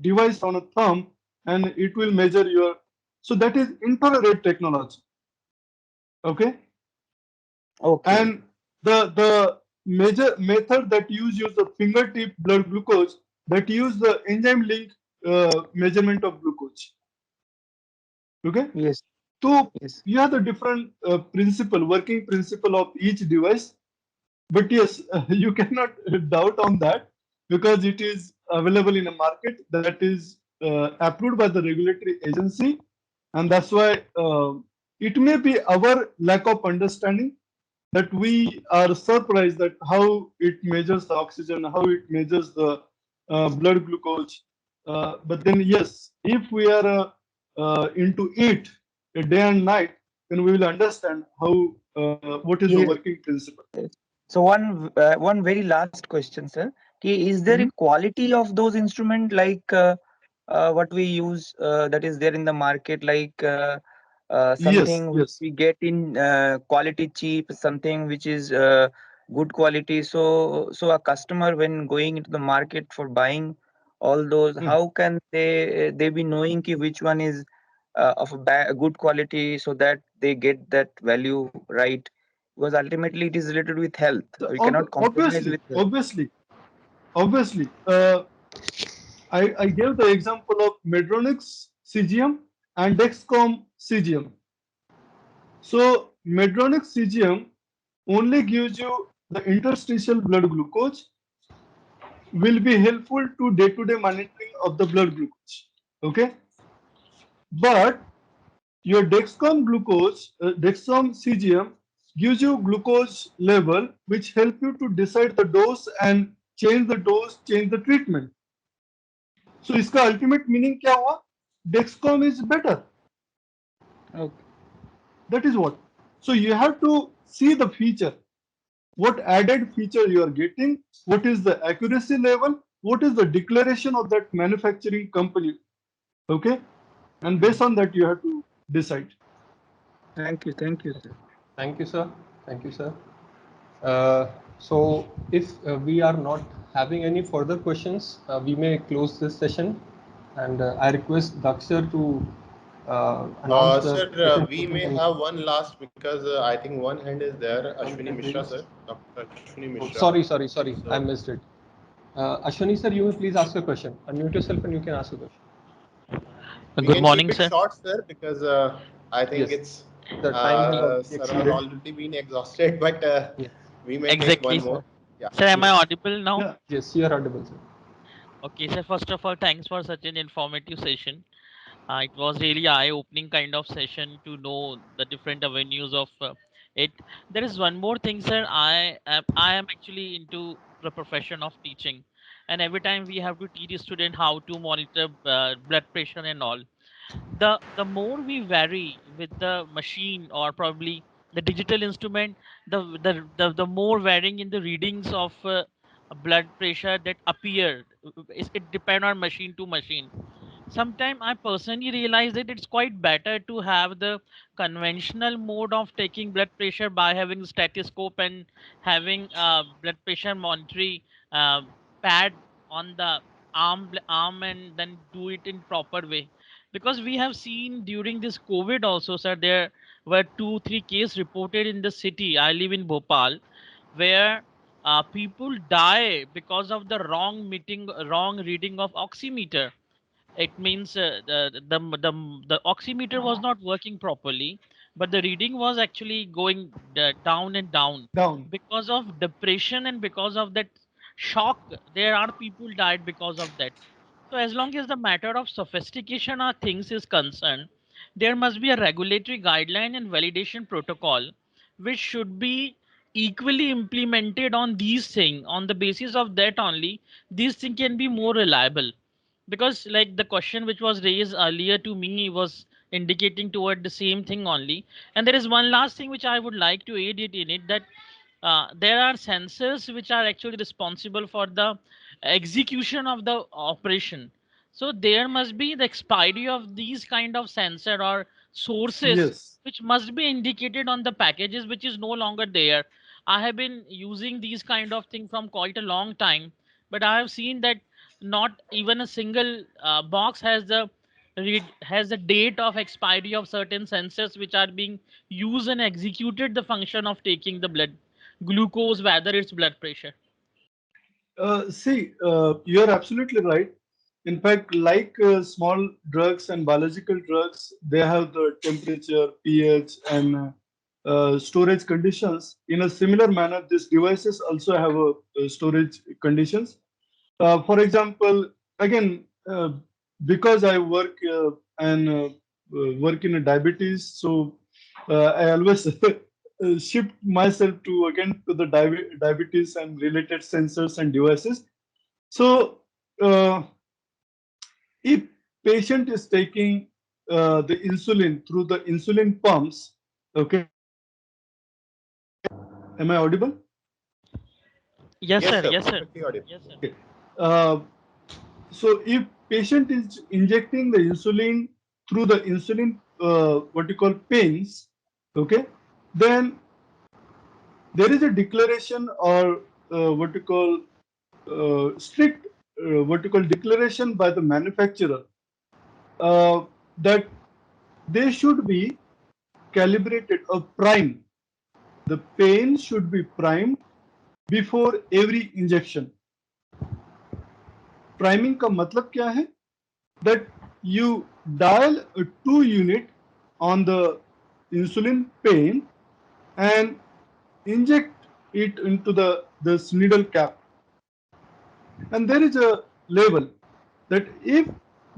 device on a thumb, and it will measure your. So that is infrared technology. Okay. Okay. And the major method that use the fingertip blood glucose, that use the enzyme link measurement of glucose. Okay. Yes. So Yes. you have the different working principle of each device. But yes, you cannot doubt on that, because it is available in a market that is approved by the regulatory agency. And that's why it may be our lack of understanding that we are surprised that how it measures the oxygen, how it measures the blood glucose. But then yes, if we are into it day and night, then we will understand how what is the Yes. working principle. So one very last question, sir. Is there a Mhm. quality of those instruments like what we use that is there in the market, like Yes, something which yes. we get in quality cheap, something which is good quality? So a customer when going into the market for buying all those, Mhm. how can they be knowing ki which one is of a good quality, so that they get that value right? Because ultimately it is related with health. So We cannot compromise with health. obviously, I gave the example of Medtronic's CGM and Dexcom CGM. So Medtronic's CGM only gives you the interstitial blood glucose, will be helpful to day-to-day monitoring of the blood glucose. Okay, but your Dexcom CGM gives you glucose level, which help you to decide the dose and change the dose, change the treatment. So इसका ultimate meaning क्या हुआ? Dexcom is better. Okay. That is what. So you have to see the feature. What added feature you are getting? What is the accuracy level? What is the declaration of that manufacturing company? Okay, and based on that you have to decide. Thank you, sir. Thank you, sir. Thank you, sir. So if we are not having any further questions, we may close this session. And I request Dakshar to announce the Sir, second we may session. have one last, because I think one hand is there. Ashwini Mishra, sir. Dr. Ashwini Oh, Mishra. sorry. So, I missed it. Ashwini, sir, you may please ask a question. Unmute yourself and you can ask a question. We Good can morning, keep it sir. short, sir, because I think Yes. it's The time has already sir has exceeded. already been exhausted, but Yes. we may take Exactly, one sir. more. Yeah. Sir, am I Yes. audible now? Yeah. Yes, you are audible, sir. Okay, sir. First of all, thanks for such an informative session. It was really eye-opening kind of session to know the different avenues of it. There is one more thing, sir. I am actually into the profession of teaching, and every time we have to teach a student how to monitor blood pressure and all, the more we vary with the machine or probably the digital instrument, the more varying in the readings of blood pressure that appear. It depend on machine to machine. Sometimes I personally realize that it's quite better to have the conventional mode of taking blood pressure by having stethoscope and having blood pressure monitoring uh, pad on the arm and then do it in proper way, because we have seen during this COVID also, sir, there were 2 3 cases reported in the city. I live in Bhopal, where people die because of the wrong reading of oximeter. It means the oximeter was not working properly, but the reading was actually going down and down Down. because of depression and because of that shock. There are people died because of that. So as long as the matter of sophistication of things is concerned, there must be a regulatory guideline and validation protocol which should be equally implemented on these things. On the basis of that only, these things can be more reliable. Because like the question which was raised earlier to me was indicating toward the same thing only. And there is one last thing which I would like to add it in it, that there are sensors which are actually responsible for the execution of the operation. So there must be the expiry of these kind of sensor or sources Yes. which must be indicated on the packages, which is no longer there. I have been using these kind of thing from quite a long time, but I have seen that not even a single box has the date of expiry of certain sensors which are being used and executed the function of taking the blood glucose, whether it's blood pressure. See, you are absolutely right. In fact, like small drugs and biological drugs, they have the temperature, pH, and storage conditions. In a similar manner, these devices also have storage conditions. For example, again, because I work work in a diabetes, so I always shift myself to again to the diabetes and related sensors and devices. So if patient is taking the insulin through the insulin pumps, okay, am I audible? Yes, Yes, sir. sir. Yes, sir. Perfectly audible. Yes, sir. Okay. Uh, so if patient is injecting the insulin through the insulin what you call pens, okay, then there is a declaration or what you call strict what you call declaration by the manufacturer that they should be calibrated or primed. The pen should be primed before every injection. Priming का मतलब क्या है? That you dial a 2 unit on the insulin pen and inject it into this needle cap. And there is a label that if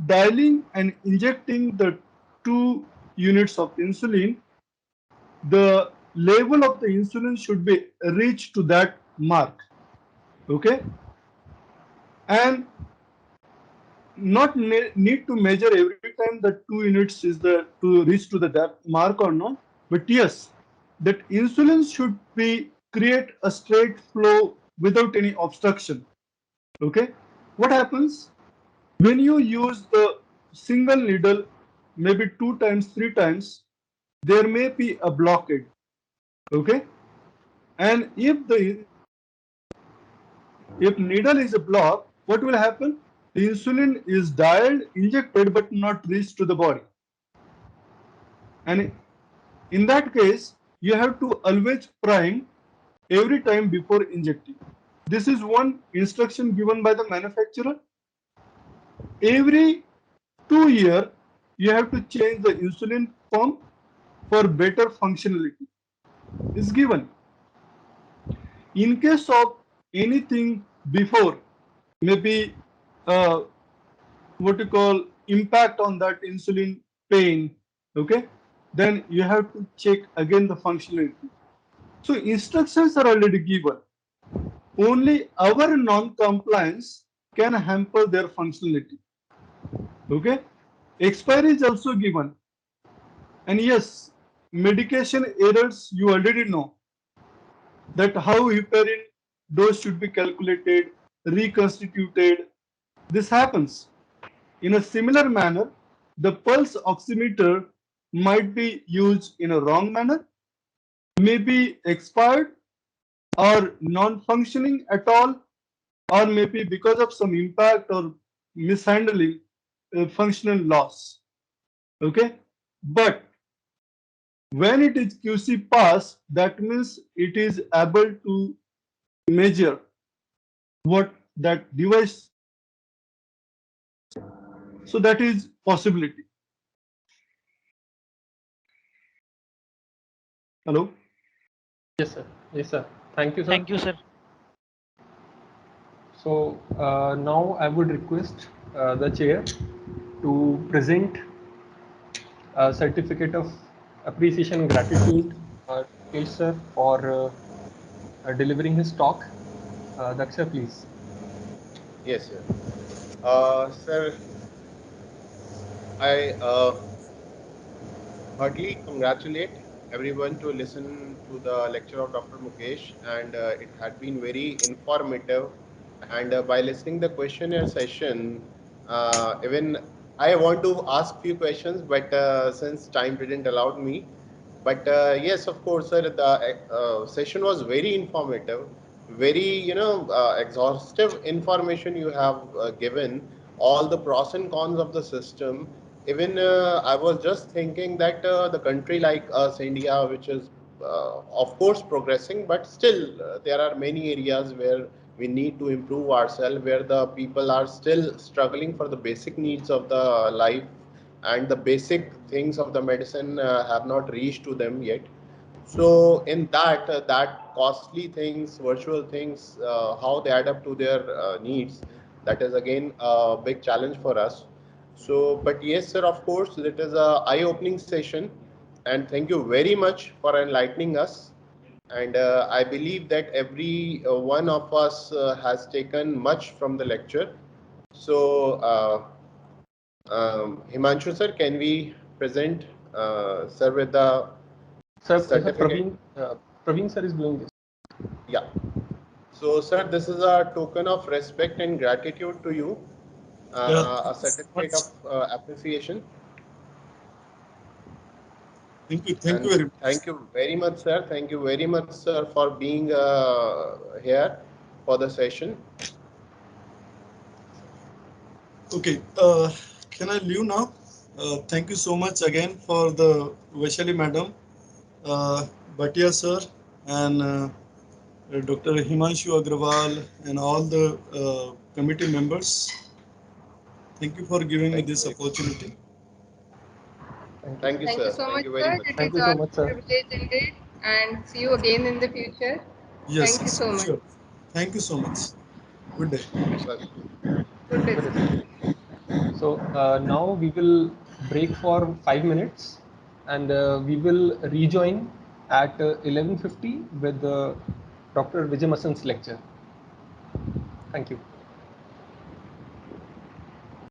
dialing and injecting the 2 units of insulin, the level of the insulin should be reached to that mark. Okay, and not need to measure every time that 2 units is the to reach to the that mark or not, but yes, that insulin should be create a straight flow without any obstruction. Okay, what happens when you use the single needle maybe 2 times 3 times, there may be a blockade. Okay, and if needle is a block, what will happen? The insulin is dialed, injected, but not reached to the body. And in that case, you have to always prime every time before injecting. This is one instruction given by the manufacturer. Every 2 years, you have to change the insulin pump for better functionality. Is given. In case of anything before, maybe what you call impact on that insulin pain, okay, then you have to check again the functionality. So instructions are already given. Only our non-compliance can hamper their functionality. Okay, expiry is also given. And yes, medication errors, you already know that how heparin dose should be calculated, reconstituted. This happens. In a similar manner, the pulse oximeter might be used in a wrong manner, may be expired or non-functioning at all, or maybe because of some impact or mishandling, functional loss. Okay, but when it is QC pass, that means it is able to measure what that device. So that is possibility. Hello. Yes, sir. Yes, sir. Thank you, sir. Thank you, sir. So now I would request the chair to present a certificate of appreciation and gratitude to Mukesh sir for delivering his talk. Daksha, please. Yes, sir. Sir, I heartily congratulate everyone to listen to the lecture of Dr. Mukesh, and it had been very informative. And by listening the questionnaire session, even I want to ask few questions, but since time didn't allow me. But yes, of course, sir, the session was very informative, very exhaustive information you have given, all the pros and cons of the system. Even I was just thinking that the country like us, India, which is of course progressing, but still there are many areas where we need to improve ourselves, where the people are still struggling for the basic needs of the life, and the basic things of the medicine have not reached to them yet. So in that that costly things, virtual things, how they add up to their needs, that is again a big challenge for us. So, but yes, sir, of course, it is a eye-opening session, and thank you very much for enlightening us. And I believe that every one of us has taken much from the lecture. So, Himanshu sir, can we present sir with the certificate? Praveen sir is doing this. Yeah. So, sir, this is a token of respect and gratitude to you, a certificate of appreciation. Thank you. And Very much. thank you very much, sir. Thank you very much, sir, for being here for the session. Okay. Can I leave now? Thank you so much again for the Vaishali madam, Bhatia sir, and Dr. Himanshu Agrawal, and all the committee members. Thank you for giving me this opportunity. Thank you, Thank sir. you so Thank much, you very sir. much. It Thank is you so our much, sir. privilege indeed, and see you again in the future. Yes, Thank you so much. sure. Thank you so much. Good day. Good day, Good sir. day. So now we will break for 5 minutes, and we will rejoin at 11:50 with Dr. Vijay Masan's lecture. Thank you.